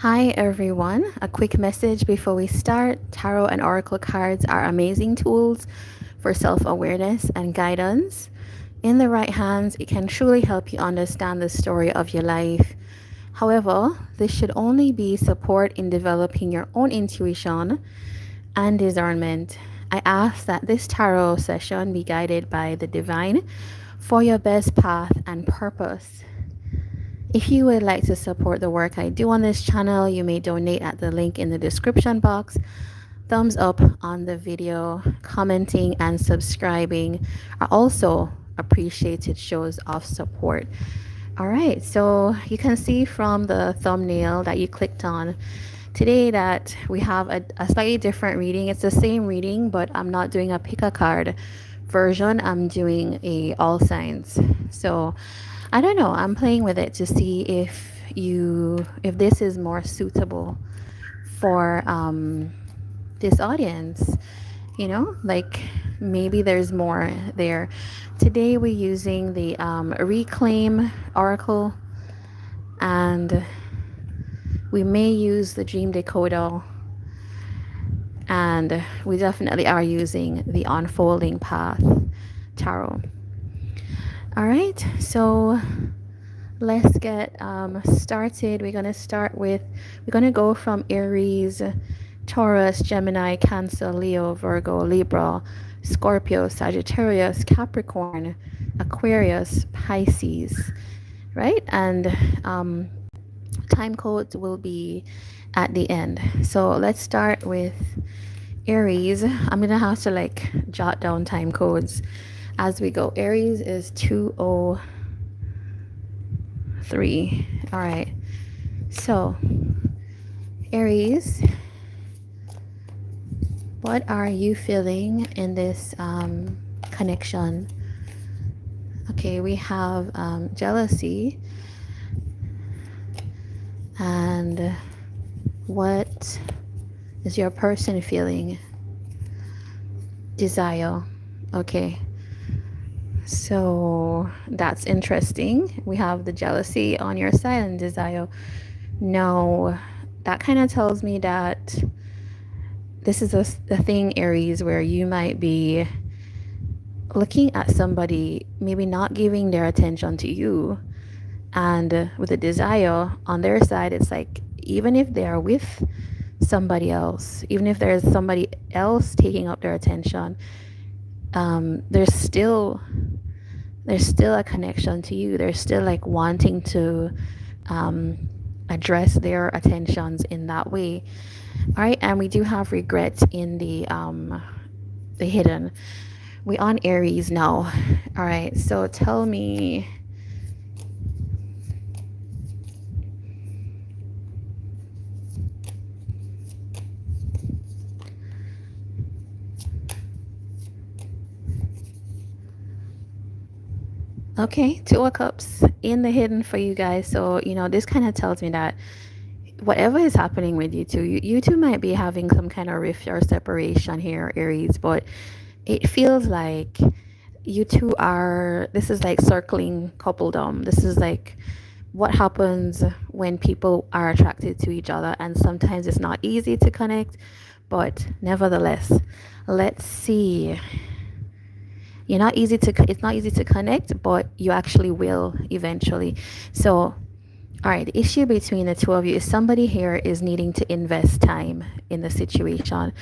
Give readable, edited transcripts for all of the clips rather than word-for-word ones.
Hi everyone, a quick message before we start. Tarot and Oracle cards are amazing tools for self-awareness and guidance. In the right hands, it can truly help you understand the story of your life. However, this should only be support in developing your own intuition and discernment. I ask that this tarot session be guided by the divine for your best path and purpose. If you would like to support the work I do on this channel, you may donate at the link in the description box. Thumbs up on the video, commenting, and subscribing are also appreciated shows of support. All right, so you can see from the thumbnail that you clicked on today that we have a slightly different reading. It's the same reading, but I'm not doing a pick a card version. I'm doing a all signs. So I don't know. I'm playing with it to see if this is more suitable for this audience. Like maybe there's more there. Today we're using the Reclaim Oracle, and we may use the Dream Decoder, and we definitely are using the Unfolding Path Tarot. All right, so let's get started. We're going to go from Aries, Taurus, Gemini, Cancer, Leo, Virgo, Libra, Scorpio, Sagittarius, Capricorn, Aquarius, Pisces, right? And time codes will be at the end. So let's start with Aries. I'm going to have to jot down time codes as we go. Aries is 203. All right. So, Aries, what are you feeling in this connection? Okay, we have jealousy. And what is your person feeling? Desire. Okay. So that's interesting. We have the jealousy on your side and desire. Now, that kind of tells me that this is a thing, Aries, where you might be looking at somebody, maybe not giving their attention to you. And with a desire on their side, it's like, even if they are with somebody else, even if there's somebody else taking up their attention, there's still a connection to you. They're still like wanting to address their attentions in that way. All right, and we do have regret in the hidden. We're on Aries now. All right, so tell me, okay, Two of Cups in the hidden for you guys. So, this kind of tells me that whatever is happening with you two, you two might be having some kind of rift or separation here, Aries, but it feels like you two this is like circling coupledom. This is like what happens when people are attracted to each other, and sometimes it's not easy to connect, but nevertheless, let's see. It's not easy to connect, but you actually will eventually. So, all right, the issue between the two of you is somebody here is needing to invest time in the situation.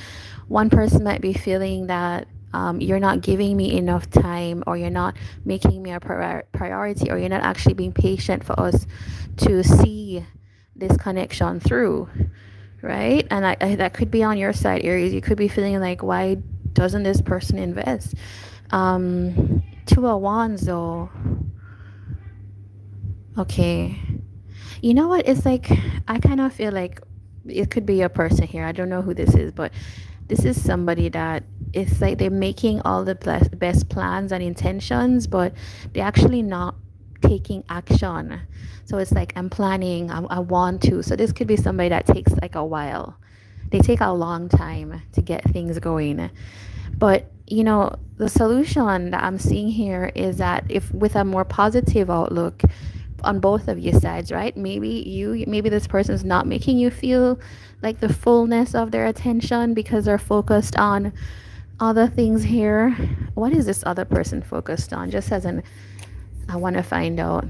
One person might be feeling that you're not giving me enough time, or you're not making me a priority, or you're not actually being patient for us to see this connection through, right? And that could be on your side, Aries. You could be feeling like, why doesn't this person invest? Two of Wands though. Okay. You know what? It's like, I kind of feel like it could be a person here. I don't know who this is, but this is somebody that it's like they're making all the best plans and intentions, but they're actually not taking action. So it's like, I'm planning, I want to. So this could be somebody that takes like a while. They take a long time to get things going. But, the solution that I'm seeing here is that if with a more positive outlook, on both of your sides, right? Maybe this person is not making you feel like the fullness of their attention because they're focused on other things here. What is this other person focused on? Just as an, I want to find out.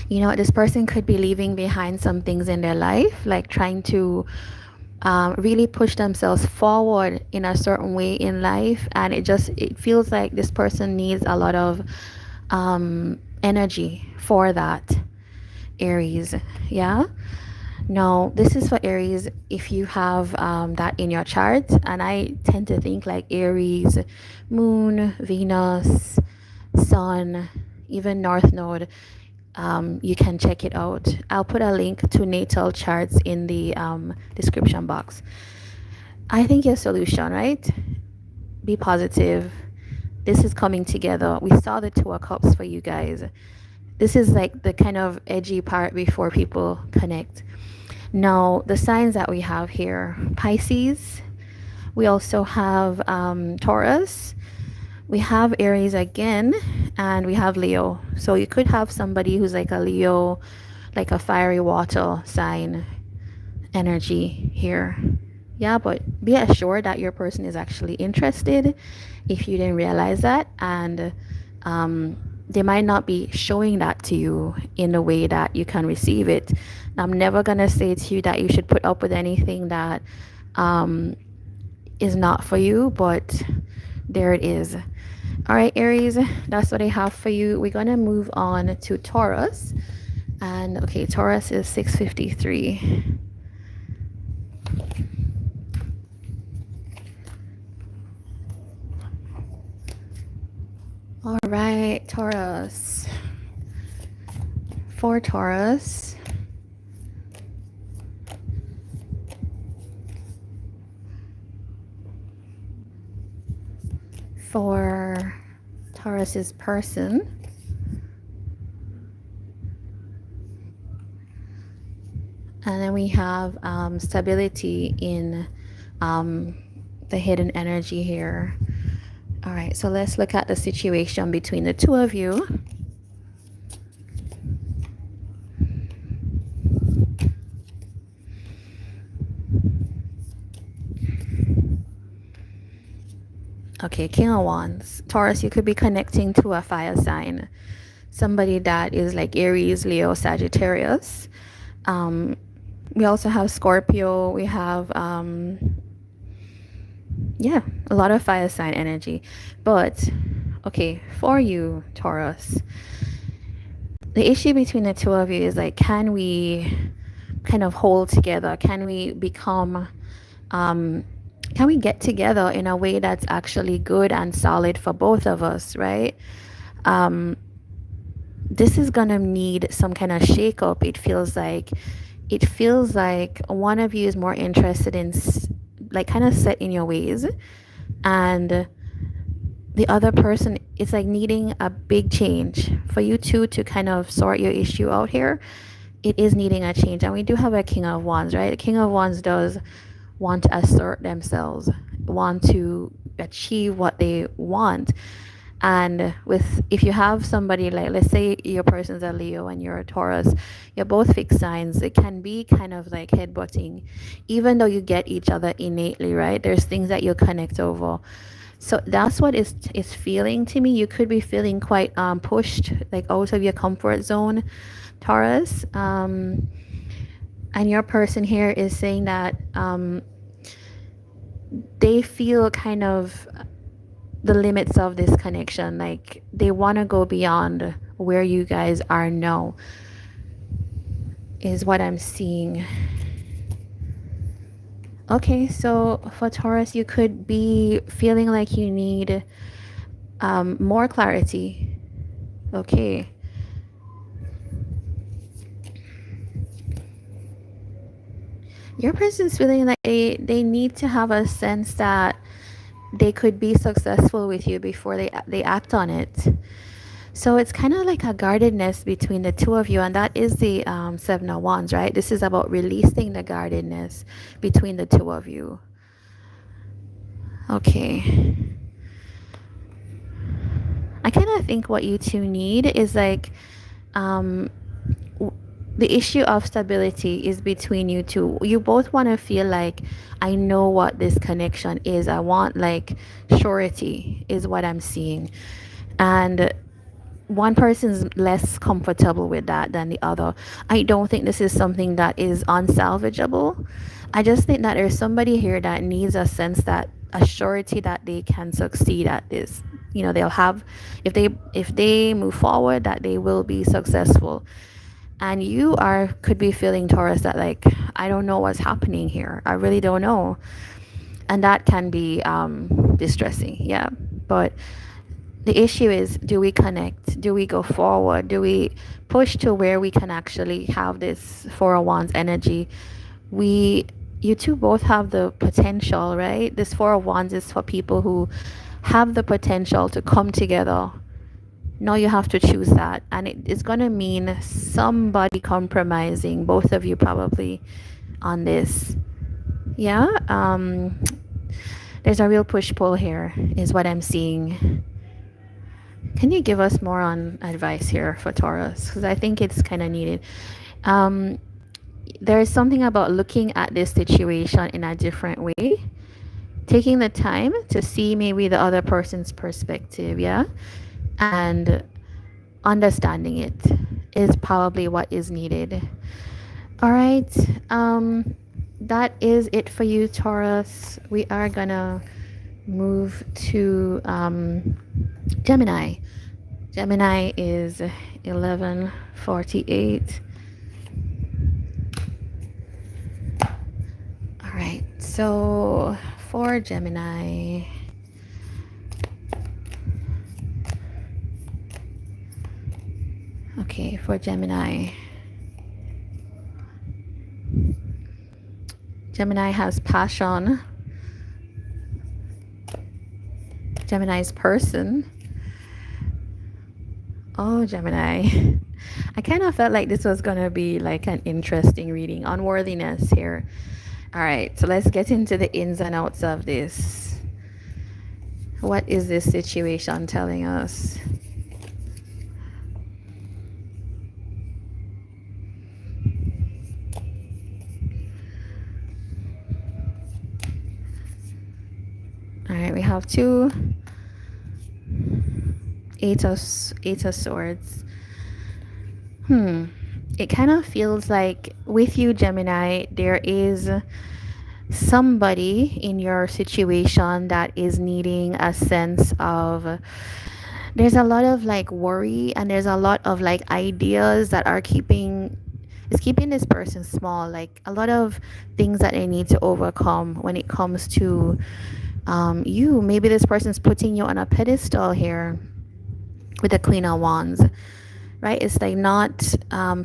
You know, this person could be leaving behind some things in their life, like trying to really push themselves forward in a certain way in life, and it feels like this person needs a lot of energy for that, Aries. Yeah. No, this is for Aries if you have that in your chart. And I tend to think like Aries, Moon, Venus, Sun, even North Node. You can check it out. I'll put a link to natal charts in the description box. I think your solution, right? Be positive. This is coming together. We saw the Two of Cups for you guys. This is like the kind of edgy part before people connect. Now, the signs that we have here, Pisces. We also have Taurus. We have Aries again, and we have Leo. So you could have somebody who's like a Leo, like a fiery water sign energy here. Yeah, but be assured that your person is actually interested if you didn't realize that. And they might not be showing that to you in a way that you can receive it. I'm never going to say to you that you should put up with anything that is not for you, but there it is. All right, Aries, that's what I have for you. We're going to move on to Taurus. And okay, Taurus is 653. All right, Taurus. For Taurus, for Taurus's person, and then we have stability in the hidden energy here. All right, so let's look at the situation between the two of you. Okay, King of Wands. Taurus, you could be connecting to a fire sign. Somebody that is like Aries, Leo, Sagittarius. We also have Scorpio. We have, yeah, a lot of fire sign energy. But, okay, for you, Taurus, the issue between the two of you is like, can we kind of hold together? Can we become... can we get together in a way that's actually good and solid for both of us, right? This is gonna need some kind of shake-up. It feels like one of you is more interested in like kind of set in your ways, and the other person is like needing a big change. For you two to kind of sort your issue out here, it is needing a change. And we do have a King of Wands, right? The King of Wands does want to assert themselves, want to achieve what they want. And if you have somebody like, let's say your person's a Leo and you're a Taurus, you're both fixed signs, it can be kind of like headbutting, even though you get each other innately, right? There's things that you connect over. So that's what is feeling to me. You could be feeling quite pushed, like out of your comfort zone, Taurus. And your person here is saying that they feel kind of the limits of this connection. Like they want to go beyond where you guys are now, is what I'm seeing. Okay, so for Taurus, you could be feeling like you need more clarity. Okay. Your person's feeling like they need to have a sense that they could be successful with you before they act on it. So it's kind of like a guardedness between the two of you, and that is the Seven of Wands, right? This is about releasing the guardedness between the two of you. Okay. I kind of think what you two need is like um, the issue of stability is between you two. You both want to feel like, I know what this connection is. I want like surety, is what I'm seeing. And one person's less comfortable with that than the other. I don't think this is something that is unsalvageable. I just think that there's somebody here that needs a sense that a surety that they can succeed at this. You know, they'll have, if they move forward, that they will be successful. And you are could be feeling, Taurus, that like, I don't know what's happening here. I really don't know. And that can be distressing. Yeah. But the issue is, do we connect? Do we go forward? Do we push to where we can actually have this Four of Wands energy? You two both have the potential, right? This Four of Wands is for people who have the potential to come together. Now you have to choose that, and it's gonna mean somebody compromising, both of you probably, on this. Yeah. There's a real push-pull here, is what I'm seeing. Can you give us more on advice here for Taurus? Because I think it's kind of needed. Um, there is something about looking at this situation in a different way, taking the time to see maybe the other person's perspective, yeah, and understanding it is probably what is needed. All right. That is it for you, Taurus. We are gonna move to Gemini. Gemini is 11:48. All right, so for Gemini, okay, for Gemini, Gemini has passion. Gemini's person. Oh, Gemini. I kind of felt like this was going to be like an interesting reading. Unworthiness here. All right, so let's get into the ins and outs of this. What is this situation telling us? All right, we have two Eight of Swords. It kind of feels like with you, Gemini, there is somebody in your situation that is needing a sense of, there's a lot of like worry, and there's a lot of like ideas that are keeping this person small, like a lot of things that they need to overcome when it comes to you. Maybe this person's putting you on a pedestal here with the Queen of Wands, right? It's like not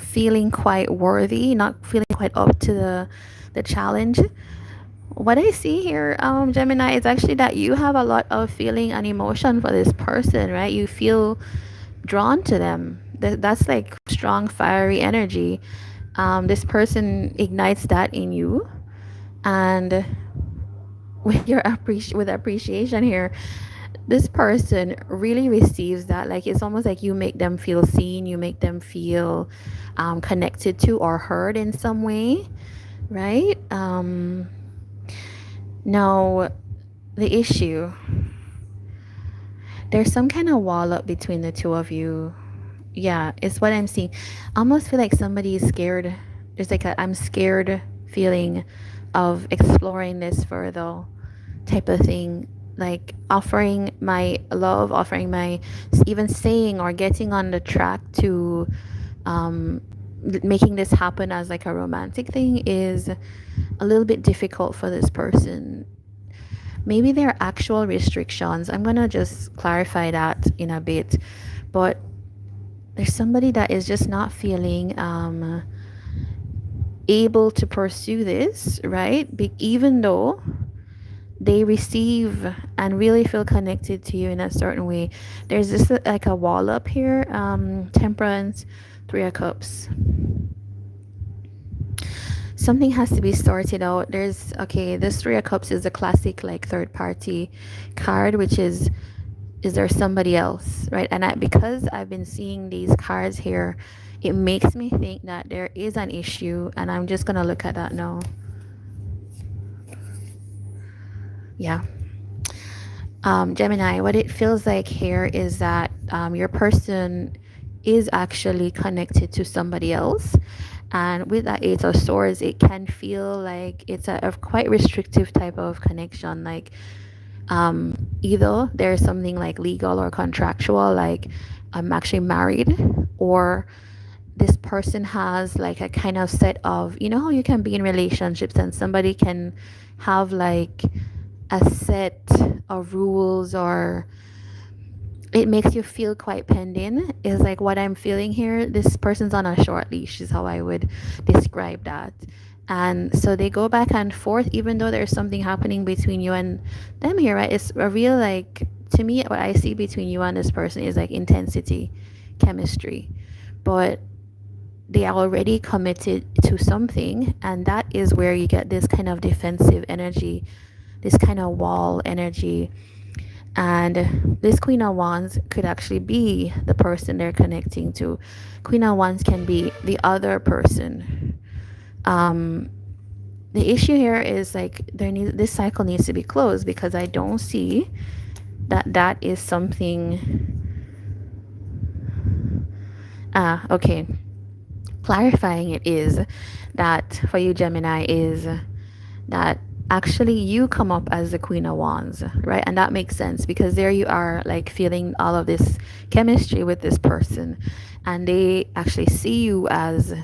feeling quite worthy, not feeling quite up to the challenge. What I see here, Gemini, is actually that you have a lot of feeling and emotion for this person, right? You feel drawn to them. That's like strong, fiery energy. This person ignites that in you, and with your appreciation here, this person really receives that. Like, it's almost like you make them feel seen, you make them feel connected to or heard in some way, right? Now, the issue, there's some kind of wall up between the two of you. Yeah, it's what I'm seeing. I almost feel like somebody is scared. There's like a I'm scared feeling of exploring this further type of thing. Like offering my love, offering my, even saying or getting on the track to making this happen as like a romantic thing is a little bit difficult for this person. Maybe there are actual restrictions. I'm gonna just clarify that in a bit, but there's somebody that is just not feeling able to pursue this, right? Even though they receive and really feel connected to you in a certain way. There's just like a wall up here. Temperance, Three of Cups. Something has to be sorted out. This Three of Cups is a classic like third party card, which is is there somebody else, right? And because I've been seeing these cards here, it makes me think that there is an issue, and I'm just gonna look at that now. Yeah. Gemini, what it feels like here is that your person is actually connected to somebody else. And with that Eight of Swords, it can feel like it's a quite restrictive type of connection. Like either there's something like legal or contractual, like I'm actually married, or this person has like a kind of set of, you know how you can be in relationships and somebody can have like a set of rules, or it makes you feel quite penned in, is like what I'm feeling here. This person's on a short leash is how I would describe that. And so they go back and forth even though there's something happening between you and them here, right? It's a real, like, to me what I see between you and this person is like intensity, chemistry. But they are already committed to something, and that is where you get this kind of defensive energy, this kind of wall energy. And this Queen of Wands could actually be the person they're connecting to. Queen of Wands can be the other person. The issue here is like this cycle needs to be closed, because I don't see that is something. Okay. Clarifying it is that for you, Gemini, is that actually you come up as the Queen of Wands, right? And that makes sense, because there you are, like, feeling all of this chemistry with this person, and they actually see you as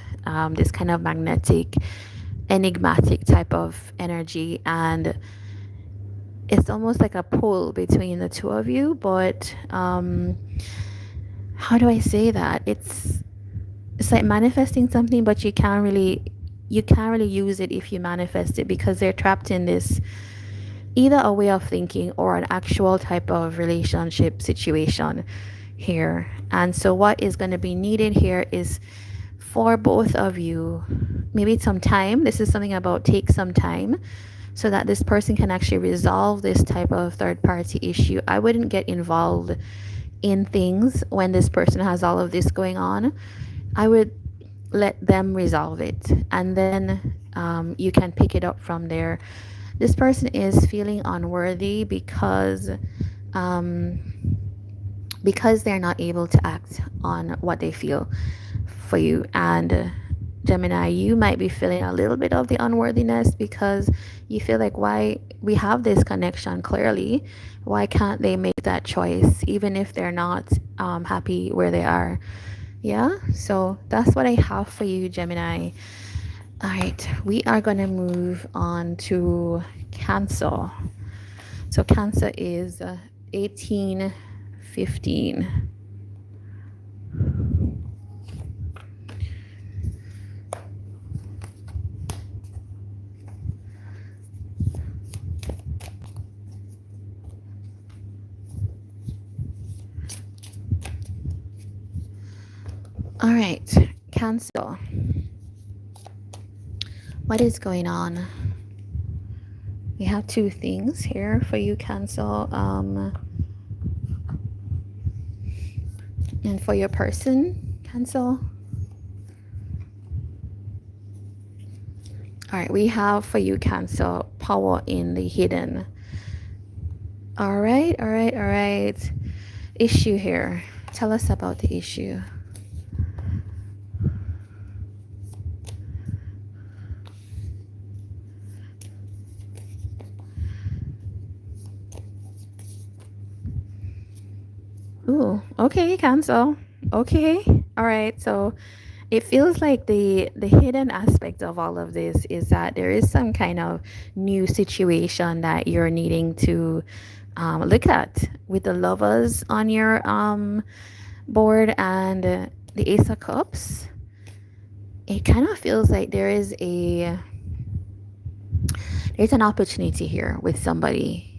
this kind of magnetic, enigmatic type of energy, and it's almost like a pull between the two of you. But how do I say that? It's like manifesting something, but you can't really use it if you manifest it, because they're trapped in this, either a way of thinking or an actual type of relationship situation here. And so what is going to be needed here is for both of you, maybe some time. This is something about take some time, so that this person can actually resolve this type of third party issue. I wouldn't get involved in things when this person has all of this going on. I would let them resolve it, and then you can pick it up from there. This person is feeling unworthy because they're not able to act on what they feel for you. And Gemini, you might be feeling a little bit of the unworthiness, because you feel like, why we have this connection clearly, why can't they make that choice even if they're not happy where they are? Yeah, so that's what I have for you, Gemini. All right, we are going to move on to Cancer. So Cancer is 1815. All right, Cancer. What is going on? We have two things here for you, Cancer. And for your person, Cancer. All right, we have for you, Cancer, power in the hidden. All right. Issue here. Tell us about the issue. Ooh, okay, Cancer. Okay. All right. So it feels like the hidden aspect of all of this is that there is some kind of new situation that you're needing to look at, with the Lovers on your board and the Ace of Cups. It kind of feels like there's an opportunity here with somebody.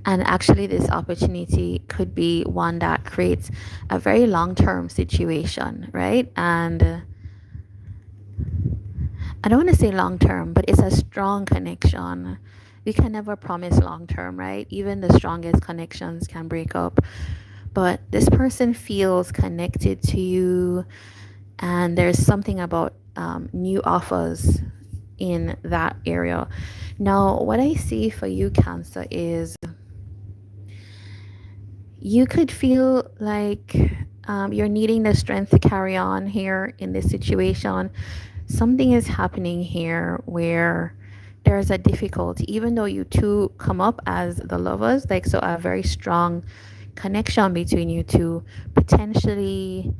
And actually, this opportunity could be one that creates a very long-term situation, right? And I don't want to say long-term, but it's a strong connection. we can never promise long term, right? Even the strongest connections can break up. But this person feels connected to you, and there's something about new offers in that area. Now, what I see for you, Cancer, is you could feel like you're needing the strength to carry on here in this situation. Something is happening here where there's a difficulty, even though you two come up as the lovers, like, so a very strong connection between you two, potentially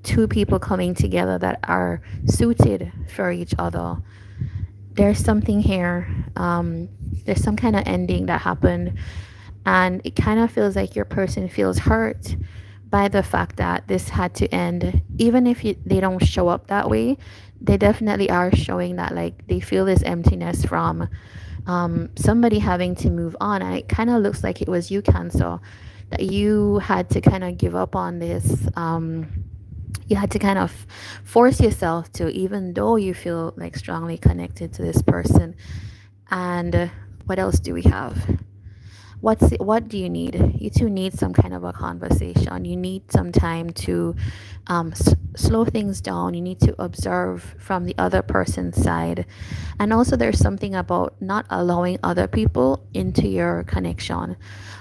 two people coming together that are suited for each other. There's something here. There's some kind of ending that happened, and it kind of feels like your person feels hurt by the fact that this had to end. Even if they don't show up that way, they definitely are showing that, like, they feel this emptiness from somebody having to move on. And it kind of looks like it was you, Cancer, that you had to kind of give up on this. You had to kind of force yourself to, even though you feel like strongly connected to this person. And what else do we have? What do you need? You two need some kind of a conversation. You need some time to slow things down. You need to observe from the other person's side. And also, there's something about not allowing other people into your connection.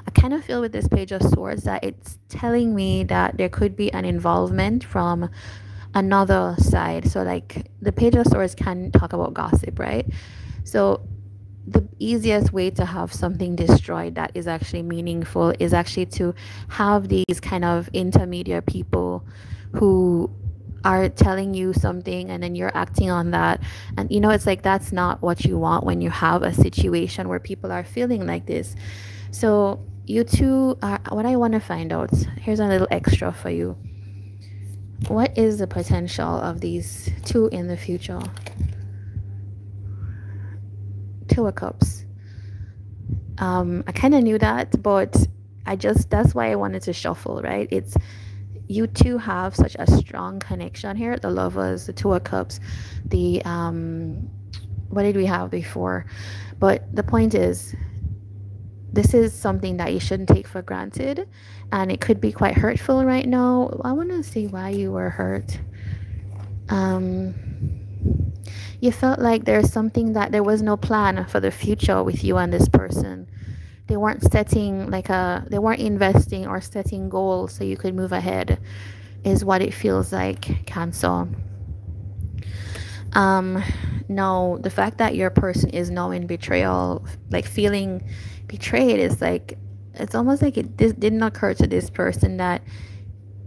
I kind of feel with this Page of Swords that it's telling me that there could be an involvement from another side. So, like, the Page of Swords can talk about gossip, right? So the easiest way to have something destroyed that is actually meaningful is actually to have these kind of intermediate people who are telling you something and then you're acting on that. And it's like, that's not what you want when you have a situation where people are feeling like this. So you two are, what I want to find out, here's a little extra for you. What is the potential of these two in the future? Two of Cups. I kind of knew that, but that's why I wanted to shuffle, right? It's, you two have such a strong connection here. The Lovers, the Two of Cups, the what did we have before? But the point is, this is something that you shouldn't take for granted, and it could be quite hurtful right now. I want to see why you were hurt. You felt like there's something, that there was no plan for the future with you and this person. They weren't setting they weren't investing or setting goals so you could move ahead, is what it feels like, Cancer. No, the fact that your person is now in betrayal, like feeling betrayed, is like, it's almost like this didn't occur to this person that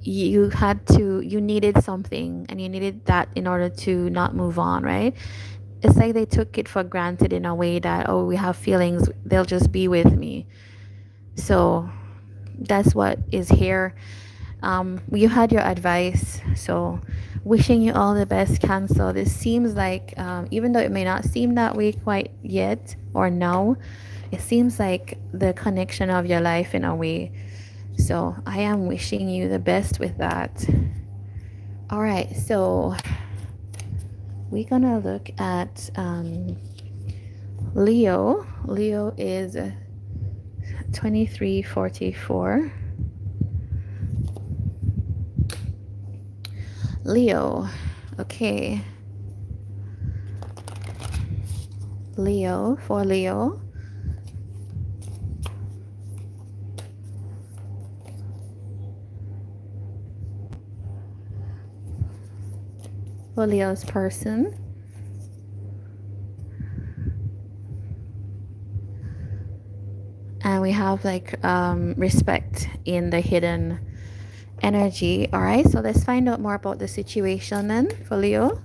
you needed something, and you needed that in order to not move on, right? It's like they took it for granted in a way that, oh, we have feelings, they'll just be with me. So that's what is here. You had your advice, so wishing you all the best, Cancer. This seems like, even though it may not seem that way quite yet or now, it seems like the connection of your life in a way. So I am wishing you the best with that. All right, so we're gonna look at Leo. Leo is 2344. Leo, okay. Leo, for Leo. For Leo's person. And we have like respect in the hidden energy. All right, so let's find out more about the situation then for Leo.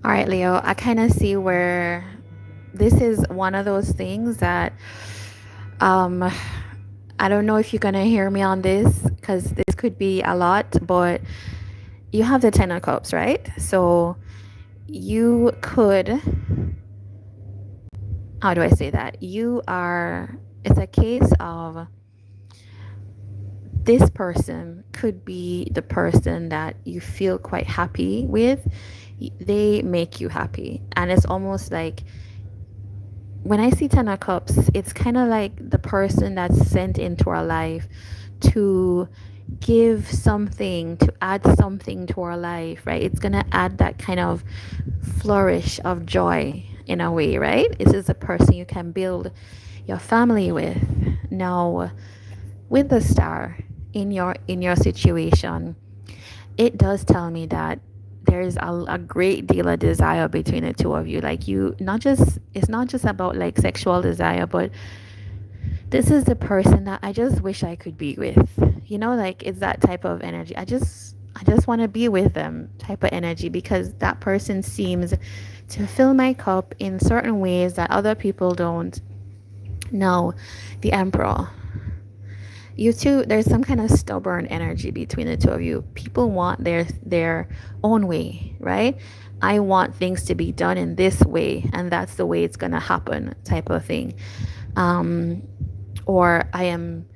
All right, Leo, I kind of see where this is one of those things that I don't know if you're gonna hear me on this, because this could be a lot, but you have the Ten of Cups, right? So you could, how do I say that? You are, it's a case of this person could be the person that you feel quite happy with. They make you happy. And it's almost like when I see Ten of Cups, it's kind of like the person that's sent into our life to give something, to add something to our life, right? It's going to add that kind of flourish of joy in a way, right? This is a person you can build your family with. Now, with the star in your situation, it does tell me that there's a great deal of desire between the two of you. Like, you not just, it's not just about like sexual desire, but this is the person that I just wish I could be with. You know, like, it's that type of energy. I just want to be with them type of energy, because that person seems to fill my cup in certain ways that other people don't. Now, the Emperor. You two, there's some kind of stubborn energy between the two of you. People want their own way, right? I want things to be done in this way, and that's the way it's gonna happen, type of thing. Um, or I am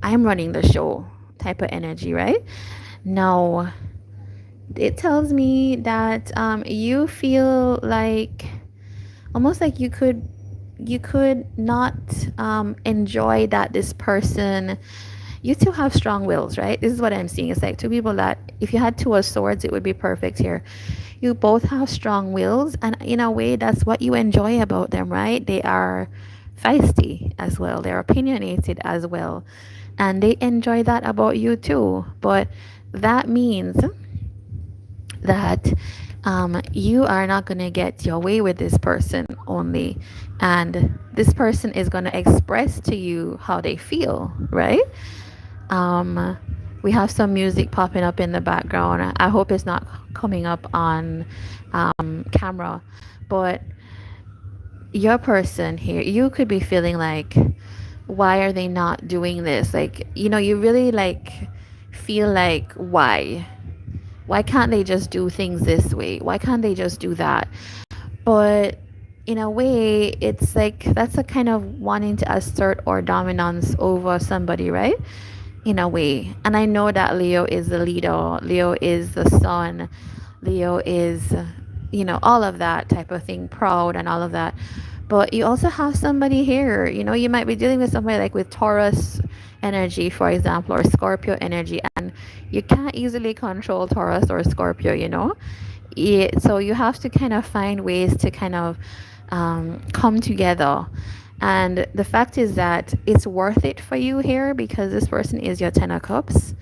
running the show type of energy, right? Now, it tells me that you feel like almost like you could not enjoy that this person, you two have strong wills, right? This is what I'm seeing. It's like two people that, if you had two of swords, it would be perfect here. You both have strong wills, and in a way, that's what you enjoy about them, right? They are feisty as well, they're opinionated as well, and they enjoy that about you too. But that means that you are not going to get your way with this person only. And this person is going to express to you how they feel, right? Um, we have some music popping up in the background. I hope it's not coming up on camera. But your person here, you could be feeling like, why are they not doing this? Like, you really like feel like, why can't they just do things this way? Why can't they just do that? But in a way, it's like that's a kind of wanting to assert or dominance over somebody, right? In a way. And I know that Leo is the leader, Leo is the sun, Leo is, all of that type of thing, proud and all of that. But you also have somebody here, you might be dealing with somebody like with Taurus energy, for example, or Scorpio energy, and you can't easily control Taurus or Scorpio, so you have to kind of find ways to kind of come together. And the fact is that it's worth it for you here, because this person is your Ten of Cups.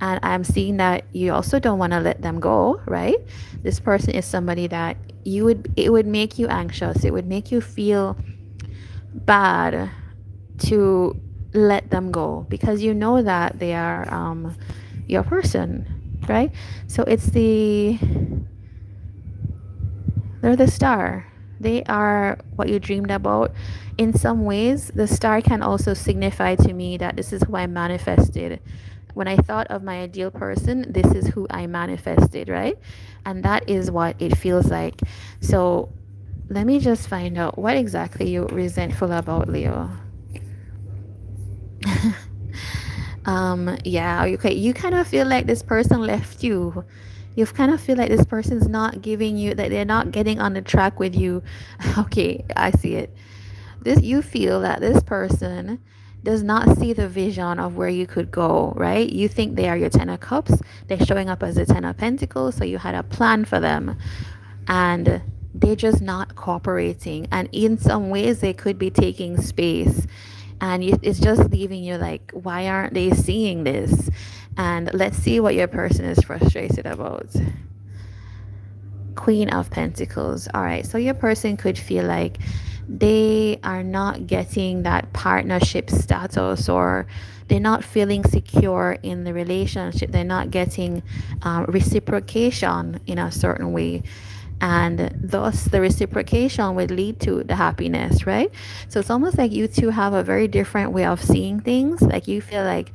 And I'm seeing that you also don't want to let them go, right? This person is somebody that it would make you anxious. It would make you feel bad to let them go, because you know that they are your person, right? So they're the star. They are what you dreamed about. In some ways, the star can also signify to me that this is who I manifested. When I thought of my ideal person, this is who I manifested, right? And that is what it feels like. So let me just find out what exactly you're resentful about, Leo. Yeah, okay. You kind of feel like this person left you. You kind of feel like this person's not giving you, that they're not getting on the track with you. Okay, I see it. You feel that this person does not see the vision of where you could go, right? You think they are your Ten of Cups. They're showing up as the Ten of Pentacles, so you had a plan for them, and they're just not cooperating. And in some ways, they could be taking space, and it's just leaving you like, why aren't they seeing this? And let's see what your person is frustrated about. Queen of Pentacles. All right, so your person could feel like they are not getting that partnership status, or they're not feeling secure in the relationship. They're not getting reciprocation in a certain way, and thus the reciprocation would lead to the happiness, right? So it's almost like you two have a very different way of seeing things. Like, you feel like,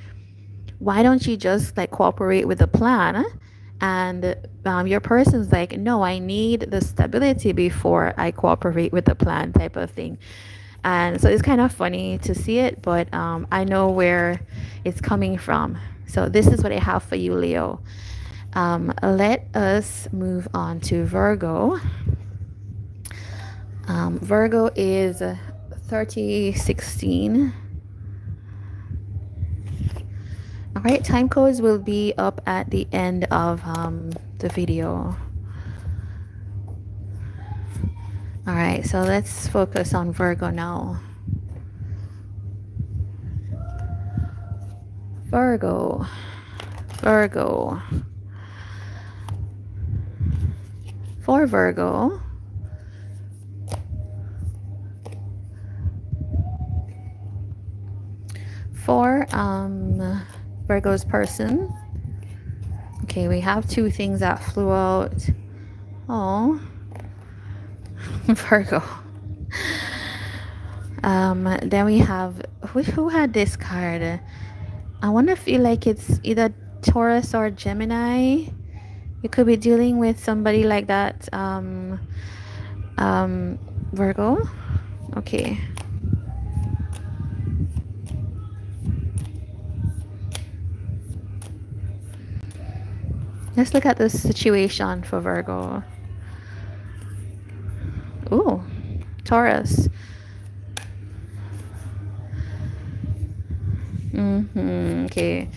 why don't you just like cooperate with the plan And your person's like, no, I need the stability before I cooperate with the plan, type of thing. And so it's kind of funny to see it, but I know where it's coming from. So this is what I have for you, Leo. Let us move on to Virgo. Virgo is 3016. All right, time codes will be up at the end of the video. All right, so let's focus on Virgo now. Virgo. For Virgo, for Virgo's person. Okay, we have two things that flew out. Oh, Virgo. Then we have who had this card? I want to feel like it's either Taurus or Gemini. You could be dealing with somebody like that. Virgo. Okay. Let's look at the situation for Virgo. Ooh, Taurus. Okay.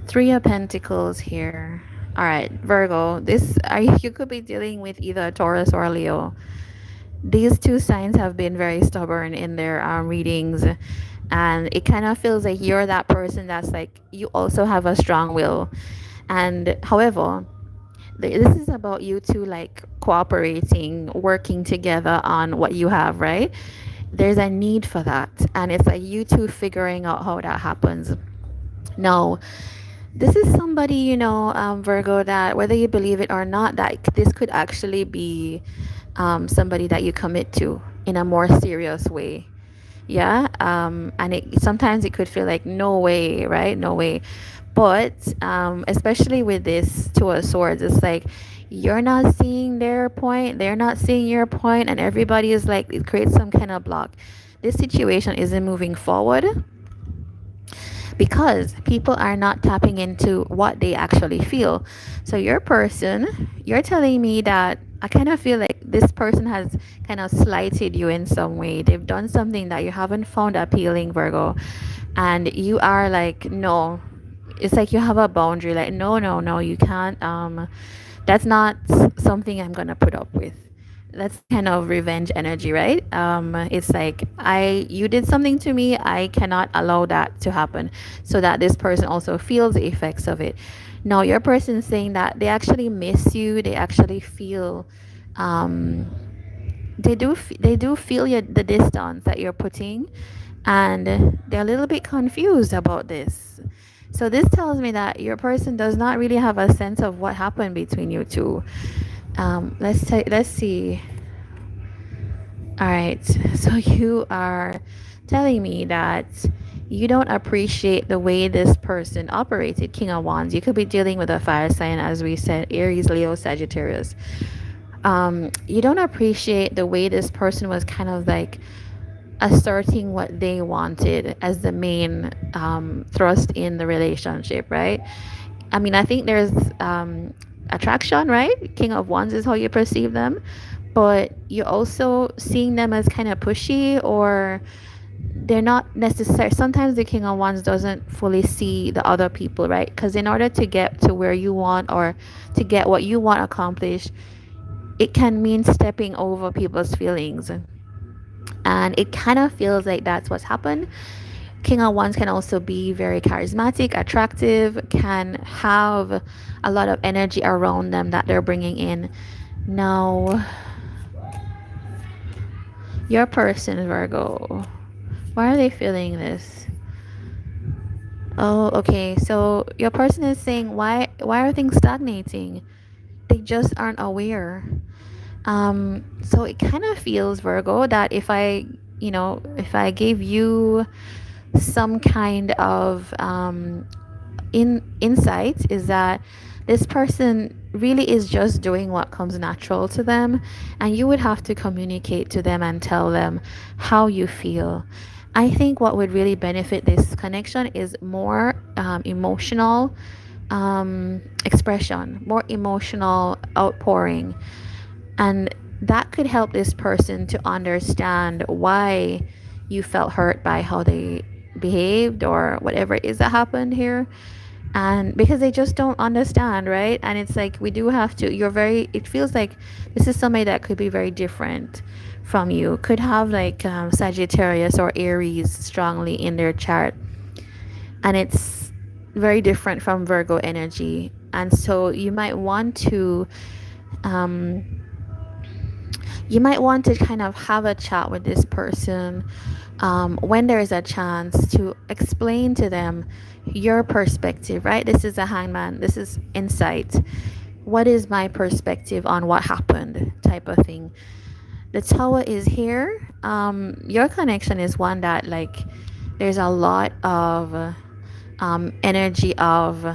Three of Pentacles here. All right, Virgo. You could be dealing with either Taurus or Leo. These two signs have been very stubborn in their readings, and it kind of feels like you're that person that's like, you also have a strong will. And however, this is about you two like cooperating, working together on what you have, right? There's a need for that, and it's like you two figuring out how that happens. Now, this is somebody, Virgo, that whether you believe it or not, that this could actually be somebody that you commit to in a more serious way. Yeah. And sometimes it could feel like no way, right? No way. But especially with this Two of Swords, it's like you're not seeing their point, they're not seeing your point, and everybody is like, it creates some kind of block. This situation isn't moving forward because people are not tapping into what they actually feel. So your person, you're telling me that I kind of feel like this person has kind of slighted you in some way. They've done something that you haven't found appealing, Virgo. And you are like, no. It's like you have a boundary, like, no, you can't. That's not something I'm going to put up with. That's kind of revenge energy, right? It's like, you did something to me, I cannot allow that to happen, so that this person also feels the effects of it. Now your person is saying that they actually miss you, they actually feel they do feel the distance that you're putting, and they're a little bit confused about this. So this tells me that your person does not really have a sense of what happened between you two. Let's see. All right, so you are telling me that you don't appreciate the way this person operated. King of Wands. You could be dealing with a fire sign, as we said, Aries, Leo, Sagittarius. You don't appreciate the way this person was kind of like asserting what they wanted as the main thrust in the relationship, right? I mean, I think there's attraction, right? King of Wands is how you perceive them, but you're also seeing them as kind of pushy, or they're not necessary. Sometimes the King of Wands doesn't fully see the other people, right? Because in order to get to where you want, or to get what you want accomplished, it can mean stepping over people's feelings. And it kind of feels like that's what's happened. King of Wands can also be very charismatic, attractive, can have a lot of energy around them that they're bringing in. Now, your person, Virgo, why are they feeling this? Oh, okay. So your person is saying, why are things stagnating? They just aren't aware. So it kind of feels, Virgo, that if I gave you some kind of insight is that this person really is just doing what comes natural to them, and you would have to communicate to them and tell them how you feel. I think what would really benefit this connection is more emotional expression, more emotional outpouring, and that could help this person to understand why you felt hurt by how they behaved or whatever it is that happened here. And because they just don't understand, right? And it's like we do have to, it feels like this is somebody that could be very different from you, could have like Sagittarius or Aries strongly in their chart, and it's very different from Virgo energy. And so um, you might want to kind of have a chat with this person when there is a chance to explain to them your perspective, right? This is a hangman, this is insight. What is my perspective on what happened, type of thing. The tower is here. Your connection is one that, like, there's a lot of energy of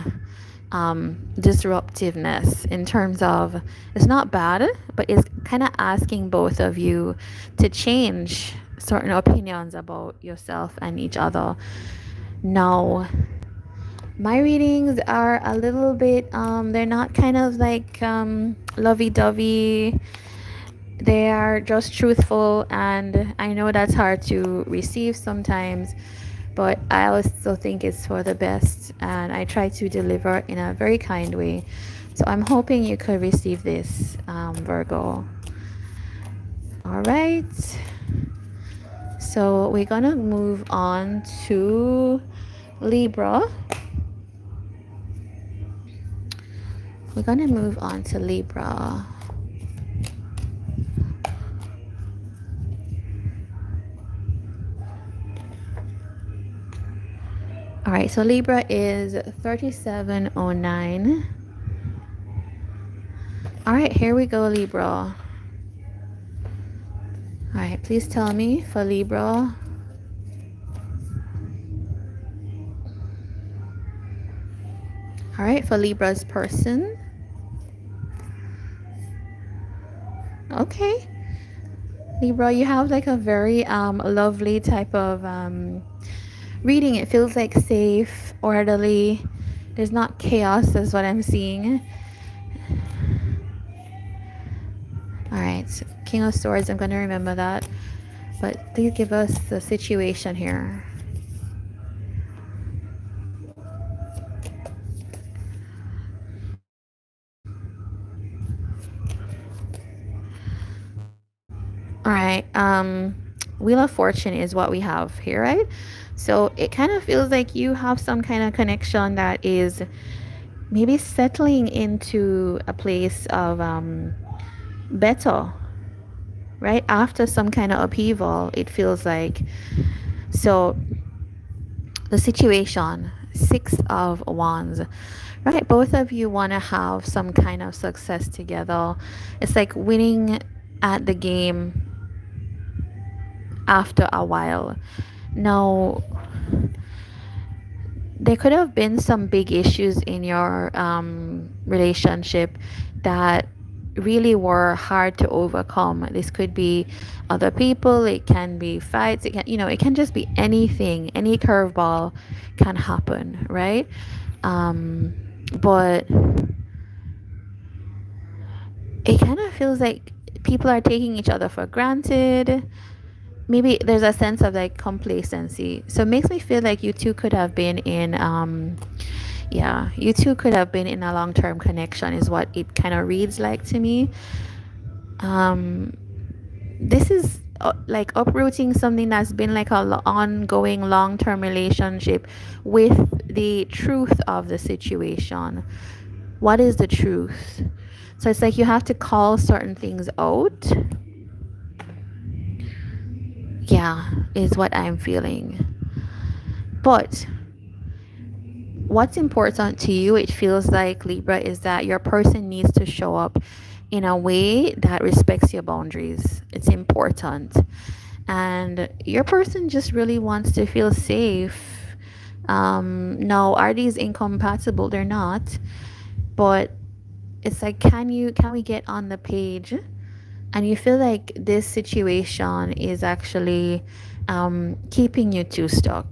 disruptiveness, in terms of it's not bad, but it's kind of asking both of you to change certain opinions about yourself and each other. Now, my readings are a little bit they're not kind of like lovey-dovey. They are just truthful, and I know that's hard to receive sometimes, but I also think it's for the best, and I try to deliver in a very kind way. So I'm hoping you could receive this, Virgo. All right. So we're gonna move on to Libra. We're gonna move on to Libra. All right, so Libra is 3709. All right, here we go, Libra. All right, please tell me for Libra. All right, for Libra's person. Okay. Libra, you have like a very lovely type of reading. It feels like safe, orderly. There's not chaos, is what I'm seeing. All right, so King of Swords, I'm going to remember that. But please give us the situation here. All right, Wheel of Fortune is what we have here, right? So it kind of feels like you have some kind of connection that is maybe settling into a place of better, right? After some kind of upheaval, it feels like. So the situation, Six of Wands, right? Both of you want to have some kind of success together. It's like winning at the game after a while. Now, there could have been some big issues in your relationship that really were hard to overcome. This could be other people, it can be fights, it can, it can just be anything. Any curveball can happen, right? But it kind of feels like people are taking each other for granted. Maybe there's a sense of like complacency. So it makes me feel like you two could have been in you two could have been in a long-term connection, is what it kind of reads like to me. This is like uprooting something that's been like a ongoing long-term relationship with the truth of the situation. What is the truth? So it's like you have to call certain things out. Yeah, is what I'm feeling. But what's important to you, it feels like, Libra, is that your person needs to show up in a way that respects your boundaries. It's important. And your person just really wants to feel safe, Now, are these incompatible? They're not, but it's like, can we get on the page? And you feel like this situation is actually keeping you too stuck,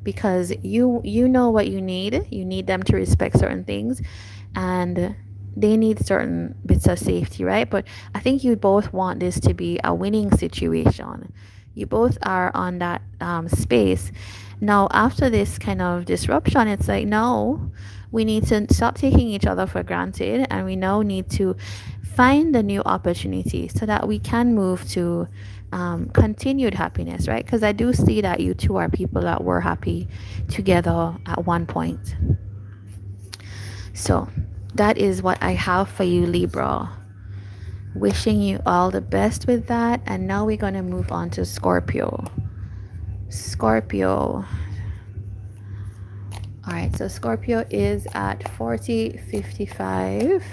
because you know what you need. You need them to respect certain things, and they need certain bits of safety, right? But I think you both want this to be a winning situation. You both are on that space. Now, after this kind of disruption, it's like, no, we need to stop taking each other for granted, and we now need to find a new opportunity so that we can move to continued happiness, right? Because I do see that you two are people that were happy together at one point. So that is what I have for you, Libra. Wishing you all the best with that. And now we're going to move on to Scorpio. Scorpio. All right, so Scorpio is at 4055.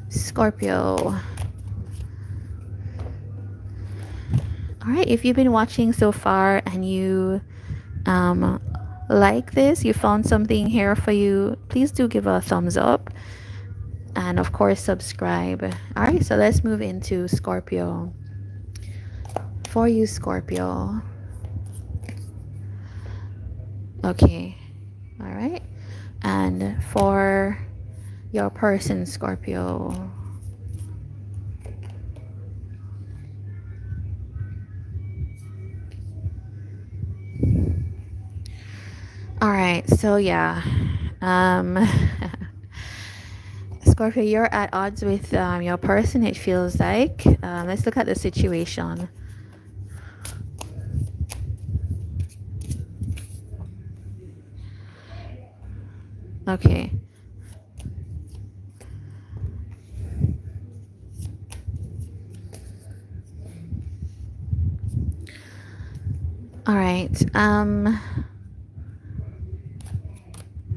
Scorpio. All right, if you've been watching so far and you like this, you found something here for you, please do give a thumbs up. And of course, subscribe. All right, so let's move into Scorpio. For you, Scorpio. Okay. All right. And for your person, Scorpio. All right. So yeah. Scorpio, you're at odds with your person, it feels like. Let's look at the situation. Okay. All right.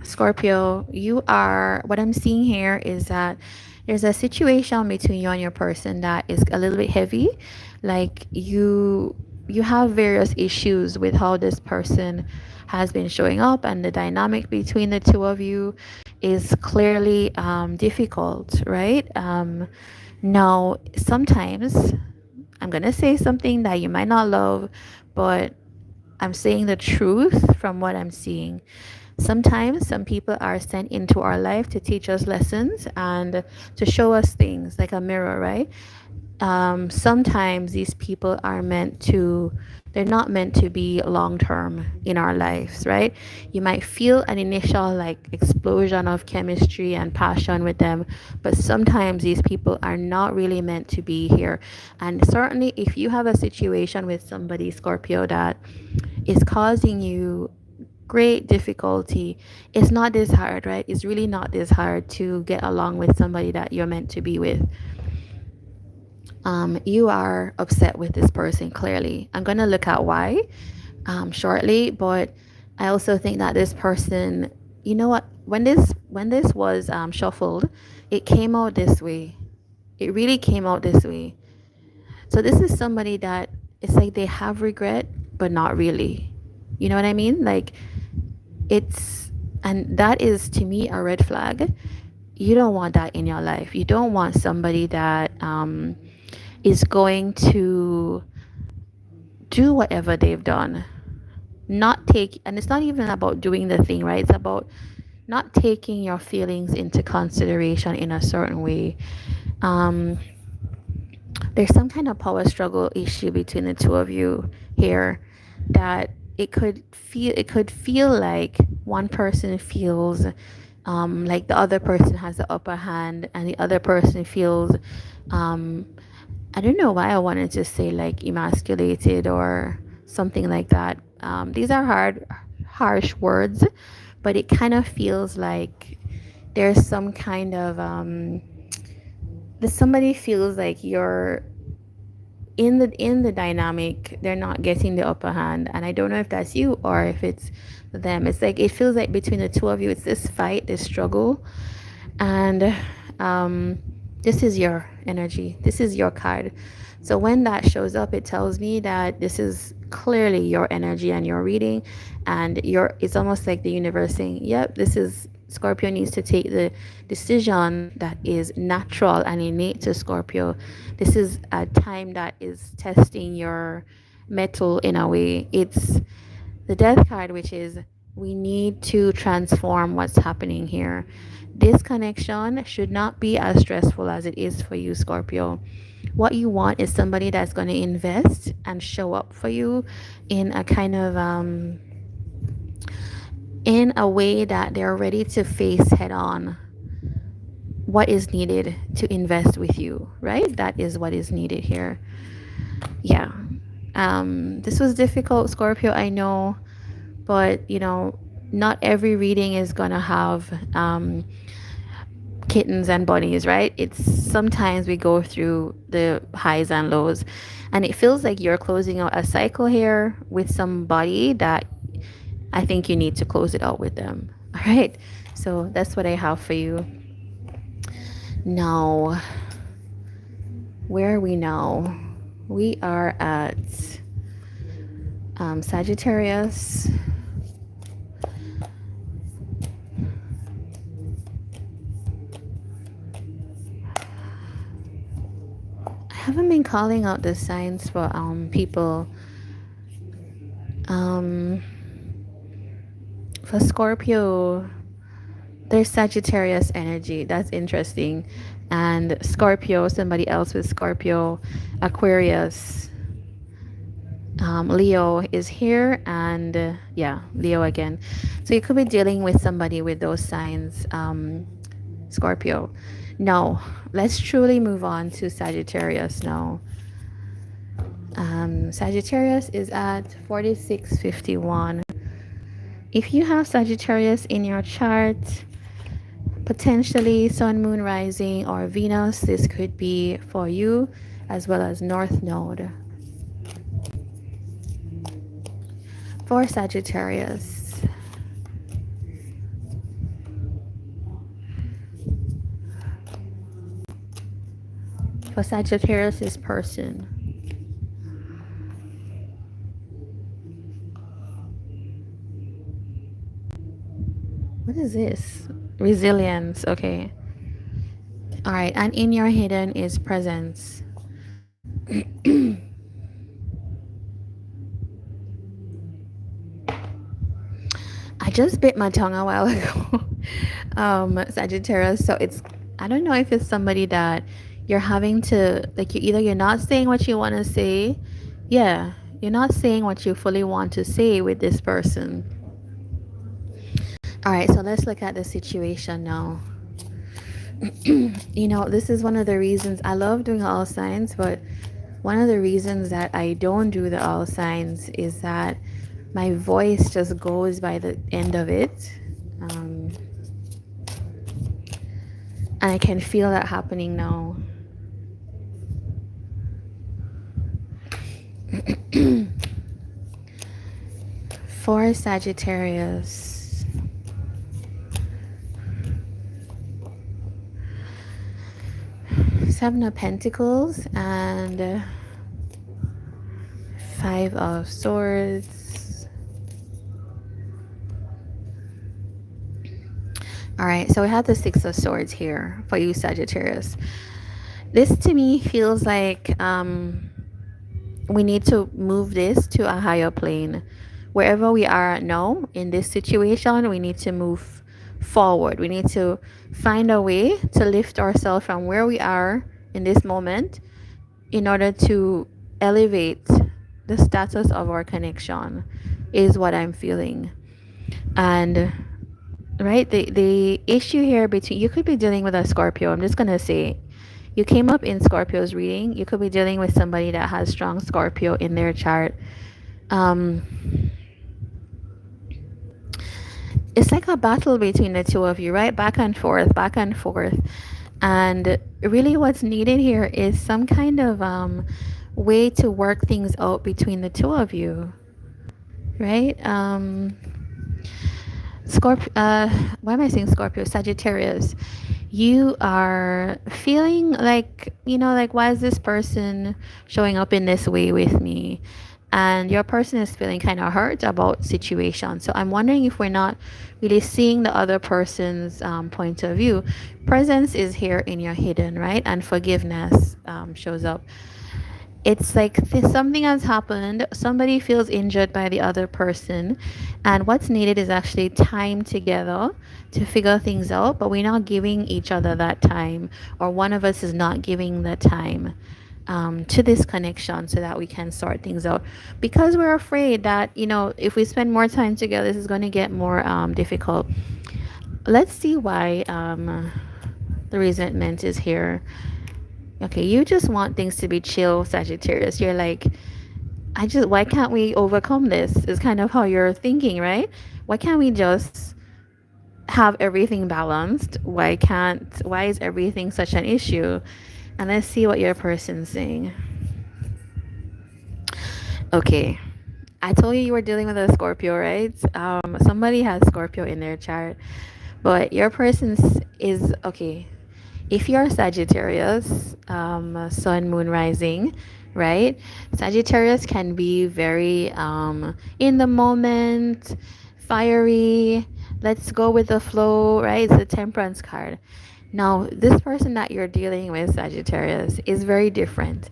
Scorpio, you are, what I'm seeing here is that there's a situation between you and your person that is a little bit heavy. Like you have various issues with how this person has been showing up, and the dynamic between the two of you is clearly difficult, right? Now, sometimes I'm gonna say something that you might not love, but I'm saying the truth from what I'm seeing. Sometimes some people are sent into our life to teach us lessons and to show us things, like a mirror, right? Sometimes these people are they're not meant to be long term in our lives, right? You might feel an initial like explosion of chemistry and passion with them, but sometimes these people are not really meant to be here. And certainly if you have a situation with somebody, Scorpio, that is causing you great difficulty, it's not this hard, right? It's really not this hard to get along with somebody that you're meant to be with. You are upset with this person, clearly. I'm going to look at why shortly, but I also think that this person, you know what, when this was shuffled, it came out this way. It really came out this way. So this is somebody that it's like they have regret, but not really. You know what I mean? Like and that is to me a red flag. You don't want that in your life. You don't want somebody that is going to do whatever they've done, and it's not even about doing the thing, right? It's about not taking your feelings into consideration in a certain way. There's some kind of power struggle issue between the two of you here, that it could feel like one person feels like the other person has the upper hand, and the other person feels I don't know why I wanted to say like emasculated or something like that. These are harsh words, but it kind of feels like there's some kind of that somebody feels like you're in the dynamic, they're not getting the upper hand. And I don't know if that's you or if it's them. It's like it feels like between the two of you, it's this fight, this struggle, and This is your energy. This is your card. So when that shows up, it tells me that this is clearly your energy and your reading, and it's almost like the universe saying, yep, this is Scorpio needs to take the decision that is natural and innate to Scorpio. This is a time that is testing your metal in a way. It's the death card, which is we need to transform what's happening here. This connection should not be as stressful as it is for you, Scorpio. What you want is somebody that's going to invest and show up for you in a kind of in a way that they're ready to face head on what is needed to invest with you, right? That is what is needed here. Yeah. This was difficult, Scorpio, I know, but not every reading is gonna have kittens and bunnies, right? It's sometimes we go through the highs and lows, and it feels like you're closing out a cycle here with somebody that I think you need to close it out with them. All right, so that's what I have for you. Now, where are we now? We are at Sagittarius. I haven't been calling out the signs for people. For Scorpio, there's Sagittarius energy. That's interesting. And Scorpio, somebody else with Scorpio, Aquarius, Leo is here, and yeah, Leo again. So you could be dealing with somebody with those signs, Scorpio. Now, let's truly move on to Sagittarius now. Sagittarius is at 4651. If you have Sagittarius in your chart, potentially Sun, Moon, Rising, or Venus, this could be for you, as well as North Node. For Sagittarius, this person. What is this? Resilience. Okay. All right. And in your hidden is presence. I just bit my tongue a while ago. Sagittarius. So I don't know if it's somebody that you're having to, like, you're not saying what you want to say. Yeah. You're not saying what you fully want to say with this person. All right, so let's look at the situation now. This is one of the reasons I love doing all signs, but one of the reasons that I don't do the all signs is that my voice just goes by the end of it. And I can feel that happening now. For Sagittarius, Seven of Pentacles and Five of Swords. All right, so we have the Six of Swords here for you, Sagittarius. This to me feels like we need to move this to a higher plane. Wherever we are now in this situation, we need to move forward. We need to find a way to lift ourselves from where we are in this moment in order to elevate the status of our connection, is what I'm feeling. And right, the issue here between, you could be dealing with a Scorpio. I'm just gonna say, you came up in Scorpio's reading. You could be dealing with somebody that has strong Scorpio in their chart. It's like a battle between the two of you, right? Back and forth, back and forth. And really what's needed here is some kind of way to work things out between the two of you, right? Scorpio, why am I saying Scorpio? Sagittarius. You are feeling like, like, why is this person showing up in this way with me? And your person is feeling kind of hurt about situation. So I'm wondering if we're not really seeing the other person's point of view. Presence is here in your hidden, right? And forgiveness shows up. It's like something has happened, somebody feels injured by the other person, and what's needed is actually time together to figure things out, but we're not giving each other that time, or one of us is not giving the time to this connection so that we can sort things out, because we're afraid that, if we spend more time together, this is going to get more difficult. Let's see why the resentment is here. Okay, you just want things to be chill, Sagittarius. You're like, why can't we overcome this? Is kind of how you're thinking, right? Why can't we just have everything balanced? Why is everything such an issue? And let's see what your person's saying. Okay. I told you were dealing with a Scorpio, right? Somebody has Scorpio in their chart, but your person's is okay. If you're Sagittarius, Sun, Moon, Rising, right? Sagittarius can be very in the moment, fiery. Let's go with the flow, right? It's the Temperance card. Now, this person that you're dealing with, Sagittarius, is very different.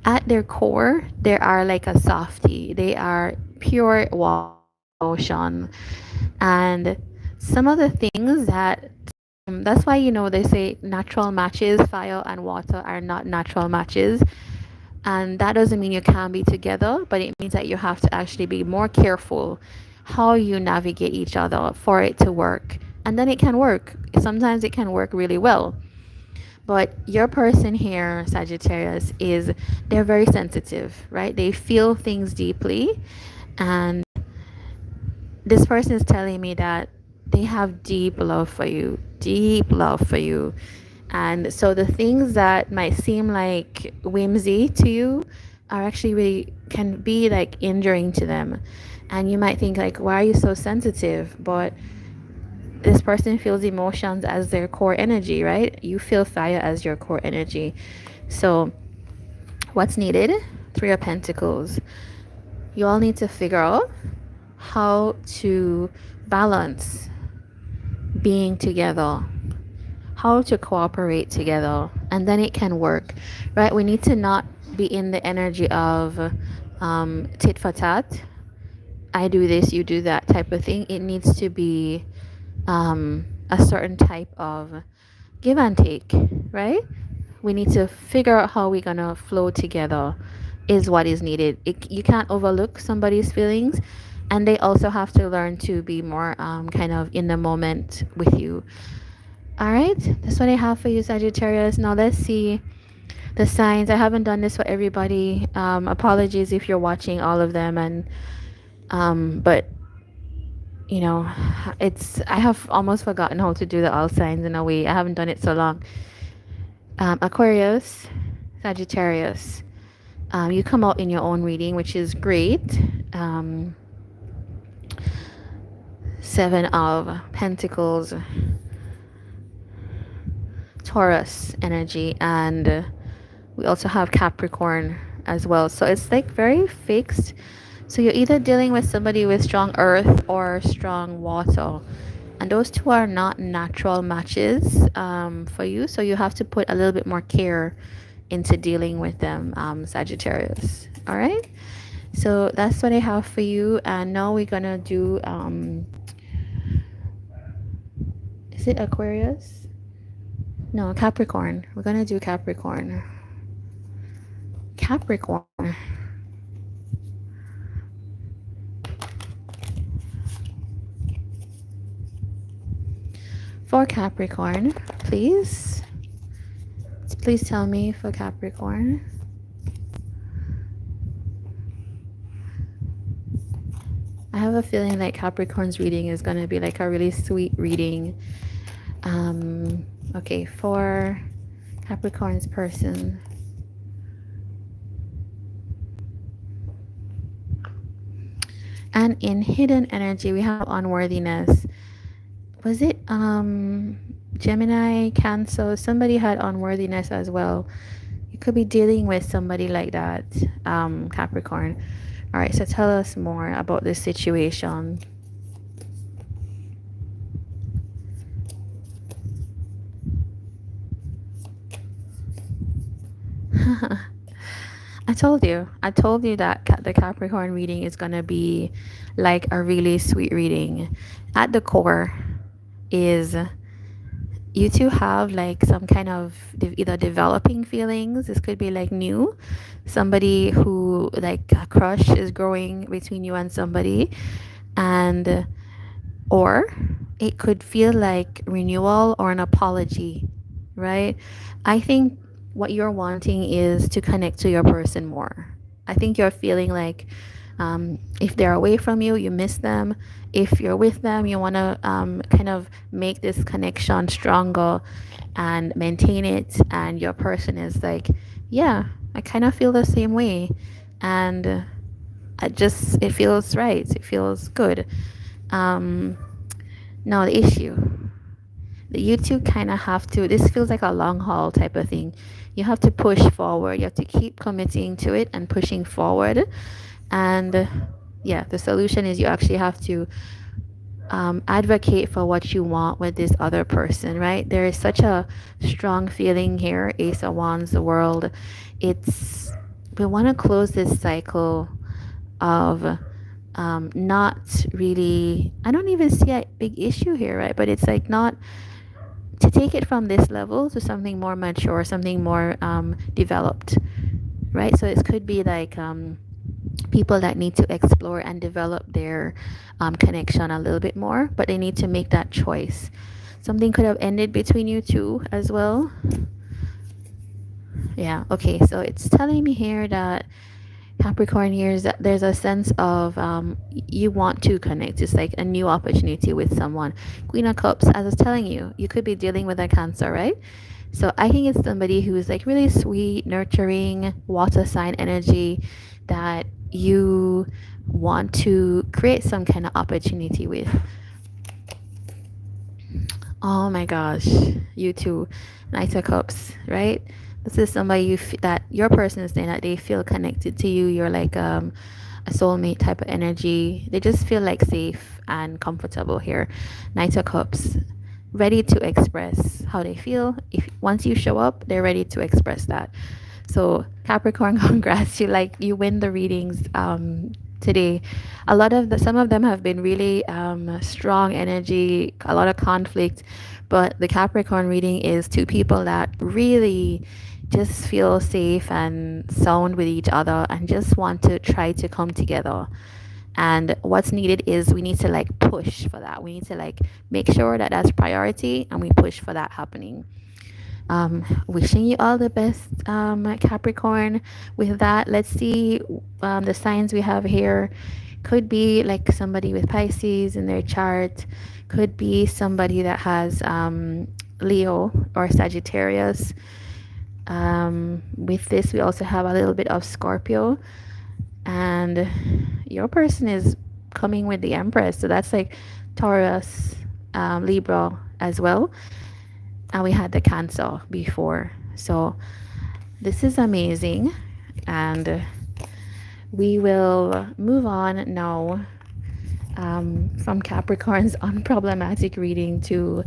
At their core, they are like a softie. They are pure emotion. And some of the things that's why, they say natural matches, fire and water are not natural matches. And that doesn't mean you can't be together, but it means that you have to actually be more careful how you navigate each other for it to work. And then it can work. Sometimes it can work really well. But your person here, Sagittarius, they're very sensitive, right? They feel things deeply. And this person is telling me that they have deep love for you, deep love for you. And so the things that might seem like whimsy to you are actually really can be like injuring to them. And you might think like, why are you so sensitive? But this person feels emotions as their core energy, right? You feel fire as your core energy. So what's needed? Three of Pentacles. You all need to figure out how to balance being together, how to cooperate together, and then it can work, right? We need to not be in the energy of tit for tat. I do this, you do that type of thing. It needs to be a certain type of give and take, right? We need to figure out how we're gonna flow together is what is needed. You can't overlook somebody's feelings, and they also have to learn to be more kind of in the moment with you. All right, that's what I have for you, Sagittarius. Now let's see the signs. I haven't done this for everybody. Apologies if you're watching all of them, and but I have almost forgotten how to do the all signs in a way. I haven't done it so long. Aquarius, Sagittarius. You come out in your own reading, which is great. Seven of Pentacles, Taurus energy, and we also have Capricorn as well. So it's like very fixed. So you're either dealing with somebody with strong earth or strong water. And those two are not natural matches for you. So you have to put a little bit more care into dealing with them, Sagittarius. All right. So that's what I have for you. And now we're going to do, is it Aquarius? No, Capricorn. We're going to do Capricorn. Capricorn. For Capricorn, please tell me for Capricorn. I have a feeling like Capricorn's reading is going to be like a really sweet reading. Okay, for Capricorn's person. And in hidden energy, we have unworthiness. was it Gemini, Cancer? Somebody had unworthiness as well. You could be dealing with somebody like that, Capricorn. All right, so tell us more about this situation. I told you that the Capricorn reading is going to be like a really sweet reading. At the core is you two have like some kind of either developing feelings. This could be like new, somebody who like a crush is growing between you and somebody, and or it could feel like renewal or an apology, right? I think what you're wanting is to connect to your person more. I think you're feeling like if they're away from you, you miss them. If you're with them, you want to kind of make this connection stronger and maintain it. And your person is like, yeah, I kind of feel the same way. And it feels right. It feels good. Um, Now, the issue that you two kind of have to, this feels like a long haul type of thing. You have to push forward. You have to keep committing to it and pushing forward. And yeah, the solution is you actually have to advocate for what you want with this other person, right? There is such a strong feeling here. Ace of Wands, the world. It's, we want to close this cycle of not really, I don't even see a big issue here, right? But it's like not to take it from this level to something more mature, something more developed, right? So it could be like people that need to explore and develop their connection a little bit more, but they need to make that choice. Something could have ended between you two as well. Yeah, okay, so it's telling me here that Capricorn, here, there's a sense of you want to connect. It's like a new opportunity with someone. Queen of Cups, as I was telling you, you could be dealing with a Cancer, right? So I think it's somebody who's like really sweet, nurturing, water sign energy that you want to create some kind of opportunity with. Oh my gosh, you two, Knight of Cups, right? This is somebody that your person is saying that they feel connected to you. You're like a soulmate type of energy. They just feel like safe and comfortable here. Knight of Cups, ready to express how they feel. If once you show up, they're ready to express that. So Capricorn, congrats! You win the readings today. Some of them have been really strong energy, a lot of conflict, but the Capricorn reading is two people that really just feel safe and sound with each other and just want to try to come together. And what's needed is we need to like push for that. We need to like make sure that that's priority and we push for that happening. Wishing you all the best, Capricorn. With that, let's see the signs we have here. Could be like somebody with Pisces in their chart. Could be somebody that has Leo or Sagittarius. With this, we also have a little bit of Scorpio. And your person is coming with the Empress. So that's like Taurus, Libra as well. And we had the Cancer before. So this is amazing. And we will move on now from Capricorn's unproblematic reading to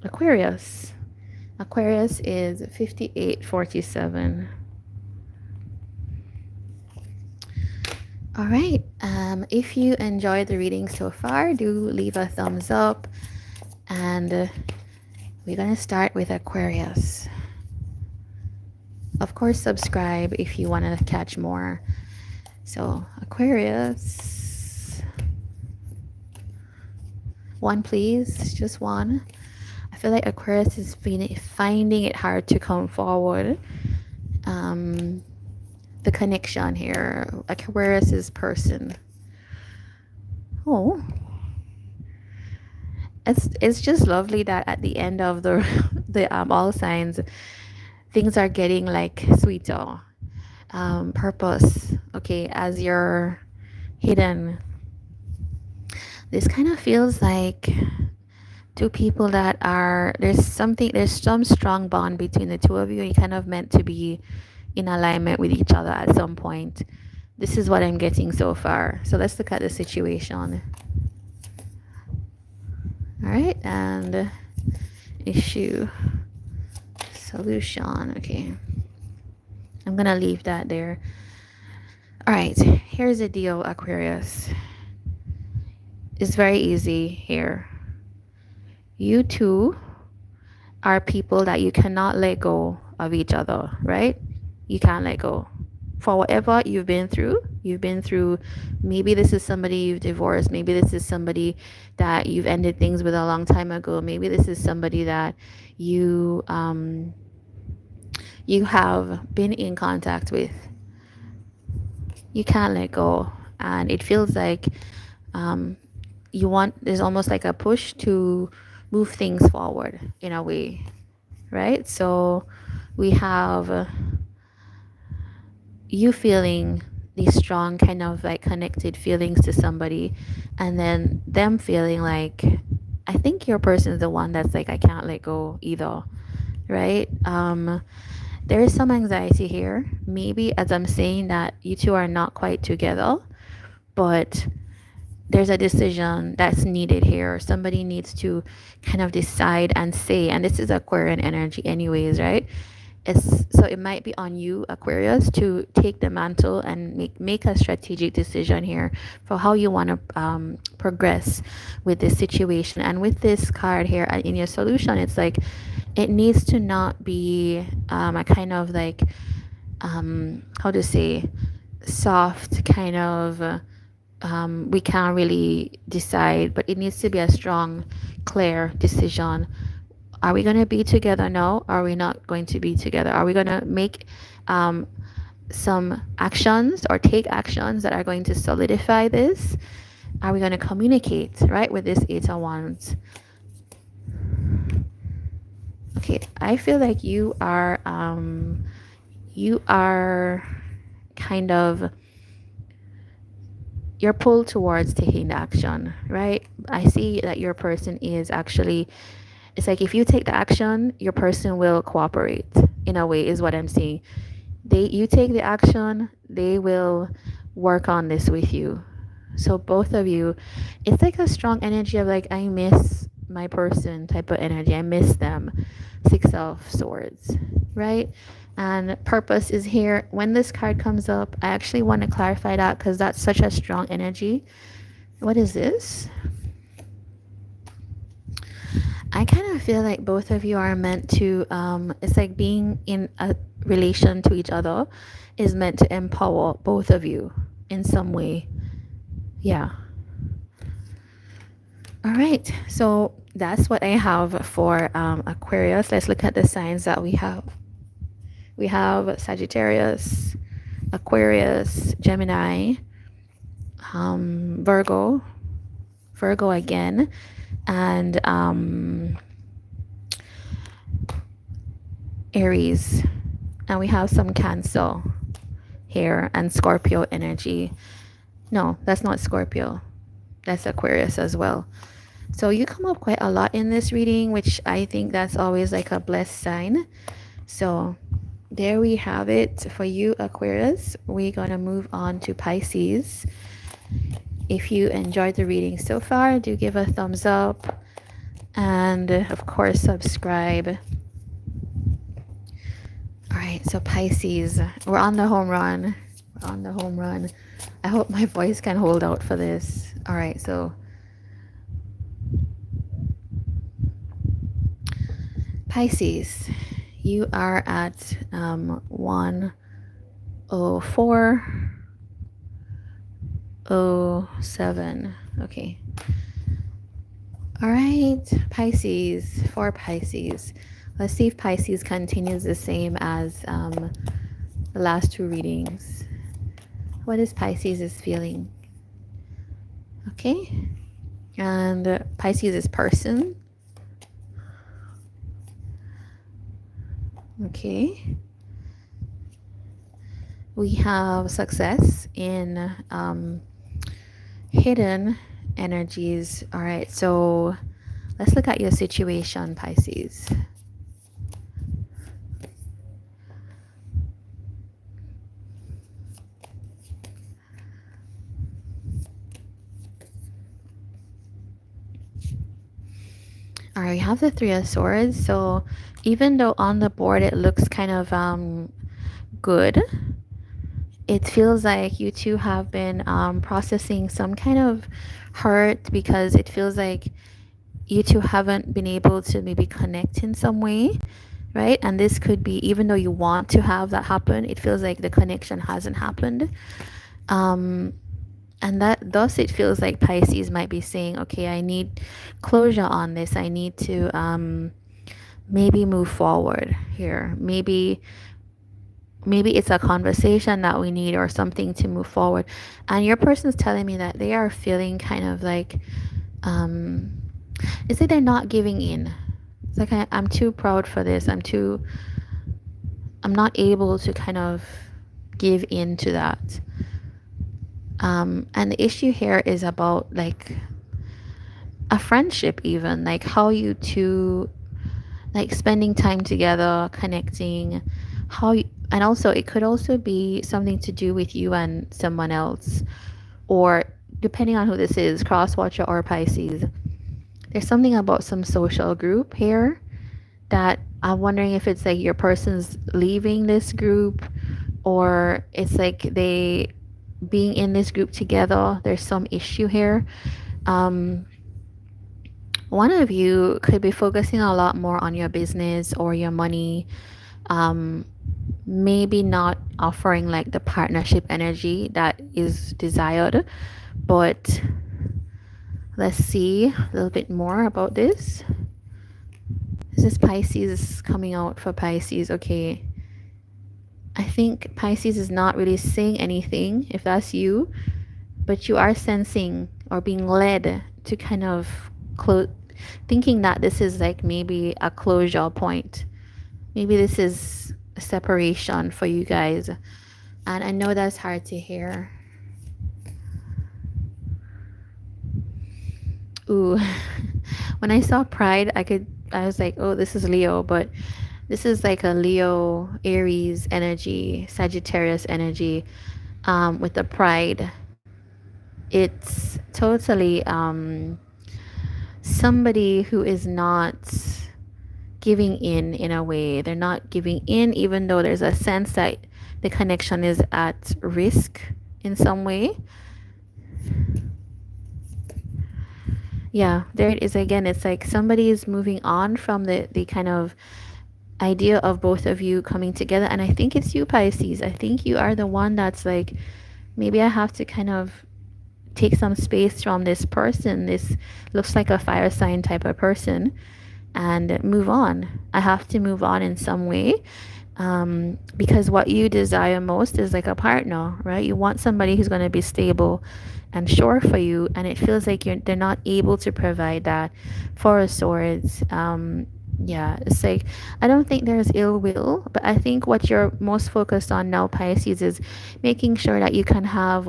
Aquarius. Aquarius is 5847. All right. If you enjoyed the reading so far, do leave a thumbs up. And we're going to start with Aquarius. Of course, subscribe if you want to catch more. So, Aquarius. One, please. Just one. I feel like Aquarius is finding it hard to come forward. The connection here. Aquarius's person. Oh. It's just lovely that at the end of the all signs, things are getting like sweeter. Purpose. Okay, as your hidden. This kind of feels like two people that are, there's some strong bond between the two of you. You kind of meant to be in alignment with each other at some point. This is what I'm getting so far. So let's look at the situation. All right, and issue, solution. Okay, I'm gonna leave that there. All right, here's the deal, Aquarius. It's very easy here. You two are people that you cannot let go of each other, right? You can't let go. For whatever you've been through, maybe this is somebody you've divorced, maybe this is somebody that you've ended things with a long time ago, maybe this is somebody that you you have been in contact with. You can't let go, and it feels like there's almost like a push to move things forward in a way, right? So we have you feeling these strong kind of like connected feelings to somebody, and then them feeling like, I think your person is the one that's like, I can't let go either, right? There is some anxiety here, maybe, as I'm saying that you two are not quite together, but there's a decision that's needed here. Somebody needs to kind of decide and say, and this is Aquarian energy anyways, right? So it might be on you, Aquarius, to take the mantle and make a strategic decision here for how you want to progress with this situation. And with this card here in your solution, it's like it needs to not be a kind of like how to say, soft kind of we can't really decide, but it needs to be a strong, clear decision. Are we going to be together now? Are we not going to be together? Are we going to make some actions or take actions that are going to solidify this? Are we going to communicate, right, with this Eight of Wands? Okay, I feel like you are kind of, you're pulled towards taking the action, right? I see that your person is actually, it's like if you take the action, your person will cooperate in a way, is what I'm seeing. You take the action, they will work on this with you. So both of you, it's like a strong energy of like, I miss my person type of energy. I miss them. Six of Swords, right? And purpose is here. When this card comes up, I actually want to clarify that because that's such a strong energy. What is this? I kind of feel like both of you are meant to, it's like being in a relation to each other is meant to empower both of you in some way. Yeah. All right. So that's what I have for Aquarius. Let's look at the signs that we have. We have Sagittarius, Aquarius, Gemini, Virgo again, and Aries. And we have some Cancer here and Scorpio energy. No, that's not Scorpio. That's Aquarius as well. So you come up quite a lot in this reading, which I think that's always like a blessed sign. So there we have it for you, Aquarius. We're going to move on to Pisces. If you enjoyed the reading so far, do give a thumbs up. And of course, subscribe. All right, so Pisces, we're on the home run. We're on the home run. I hope my voice can hold out for this. All right, so Pisces, you are at 104.07. Okay. All right, Pisces, for Pisces. Let's see if Pisces continues the same as the last two readings. What is Pisces' feeling? Okay. And Pisces is person. Okay. We have success in hidden energies. All right, so let's look at your situation, Pisces. All right, we have the Three of Swords. So even though on the board it looks kind of good, it feels like you two have been processing some kind of hurt, because it feels like you two haven't been able to maybe connect in some way, right? And this could be, even though you want to have that happen, it feels like the connection hasn't happened. Um, and that thus it feels like Pisces might be saying, okay, I need closure on this. I need to maybe move forward here. Maybe it's a conversation that we need, or something to move forward. And your person's telling me that they are feeling kind of like it's like they're not giving in. It's like I'm too proud for this. I'm not able to kind of give in to that. And the issue here is about like a friendship, even like how you two, like spending time together, connecting, and also it could also be something to do with you and someone else, or depending on who this is, cross watcher or Pisces. There's something about some social group here that I'm wondering if it's like your person's leaving this group, or it's like they being in this group together. There's some issue here. Um, one of you could be focusing a lot more on your business or your money. Maybe not offering like the partnership energy that is desired, but let's see a little bit more about this. This is Pisces coming out for Pisces. Okay, I think Pisces is not really saying anything if that's you, but you are sensing or being led to kind of close, thinking that this is like maybe a closure point. Maybe this is a separation for you guys. And I know that's hard to hear. Ooh, when I saw Pride, I was like, oh, this is Leo, but this is like a Leo, Aries energy, Sagittarius energy, with the Pride. It's totally somebody who is not giving in a way. They're not giving in, even though there's a sense that the connection is at risk in some way. Yeah, there it is again. It's like somebody is moving on from the kind of idea of both of you coming together. And I think it's you, Pisces. I think you are the one that's like, maybe I have to kind of take some space from this person. This looks like a fire sign type of person, and move on. I have to move on in some way. Because what you desire most is like a partner, right? You want somebody who's going to be stable and sure for you, and it feels like they're not able to provide that. Four of Swords. Yeah, it's like, I don't think there's ill will, but I think what you're most focused on now, Pisces, is making sure that you can have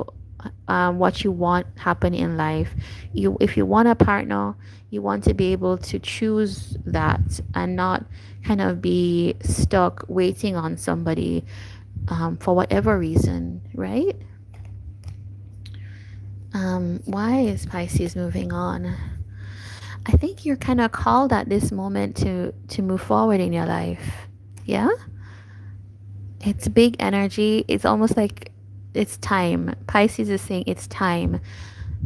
what you want happen in life. If you want a partner, you want to be able to choose that and not kind of be stuck waiting on somebody for whatever reason, right? Why is Pisces moving on? I think you're kind of called at this moment to move forward in your life. Yeah? It's big energy. It's almost like it's time. Pisces is saying it's time.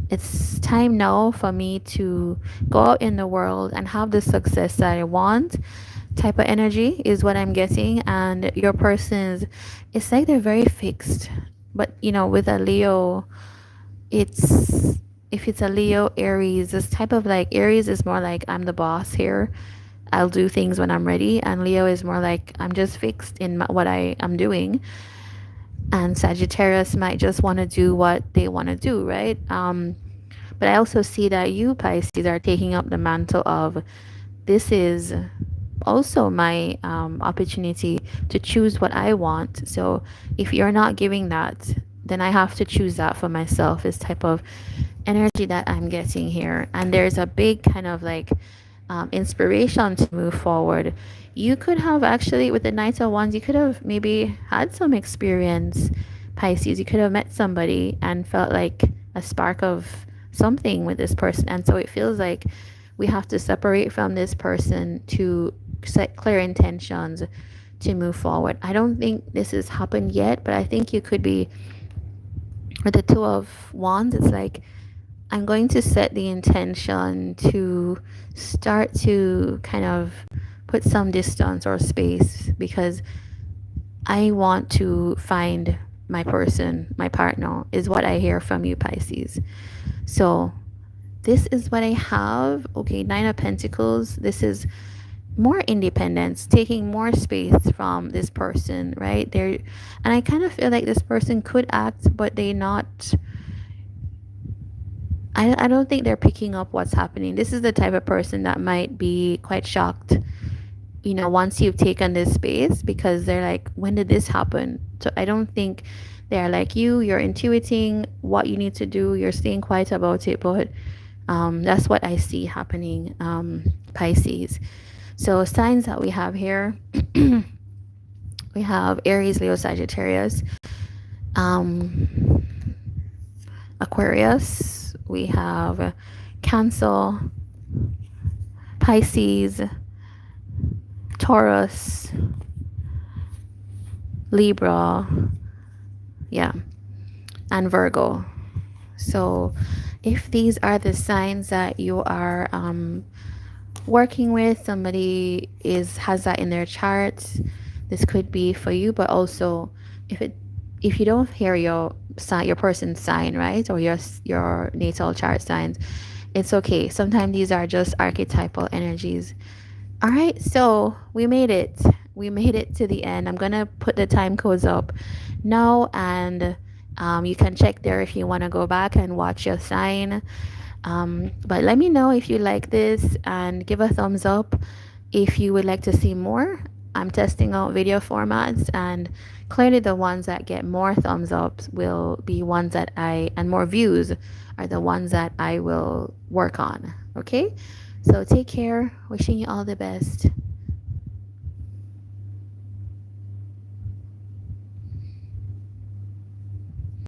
It's time now for me to go out in the world and have the success that I want. Type of energy is what I'm getting. And your person's, it's like they're very fixed. But with a Leo, it's, if it's a Leo, Aries, this type of like, Aries is more like, I'm the boss here. I'll do things when I'm ready. And Leo is more like, I'm just fixed in what I am doing. And Sagittarius might just want to do what they want to do, right? But I also see that you, Pisces, are taking up the mantle of, this is also my opportunity to choose what I want. So if you're not giving that, then I have to choose that for myself. This type of energy that I'm getting here. And there's a big kind of like inspiration to move forward. You could have actually, with the Knight of Wands, you could have maybe had some experience, Pisces. You could have met somebody and felt like a spark of something with this person. And so it feels like we have to separate from this person to set clear intentions to move forward. I don't think this has happened yet, but I think you could be with the Two of Wands. It's like, I'm going to set the intention to start to kind of put some distance or space because I want to find my person, my partner, is what I hear from you, Pisces. So this is what I have. Okay, Nine of Pentacles. This is more independence, taking more space from this person, right? There, and I kind of feel like this person could act, but they not. I don't think they're picking up what's happening. This is the type of person that might be quite shocked, you know, once you've taken this space, because they're like, when did this happen? So I don't think they're like you're intuiting what you need to do, you're staying quiet about it, but that's what I see happening, Pisces. So signs that we have here, we have Aries, Leo, Sagittarius, um, Aquarius, we have Cancer, Pisces, Taurus, Libra, yeah, and Virgo. So if these are the signs that you are working with, somebody has that in their chart, this could be for you. But also, if you don't hear your person's sign, right, or your natal chart signs, it's okay. Sometimes these are just archetypal energies. All right, so we made it. We made it to the end. I'm gonna put the time codes up now, and you can check there if you want to go back and watch your sign. But let me know if you like this and give a thumbs up if you would like to see more. I'm testing out video formats, and clearly the ones that get more thumbs ups will be ones that and more views are the ones that I will work on. Okay, so take care. Wishing you all the best.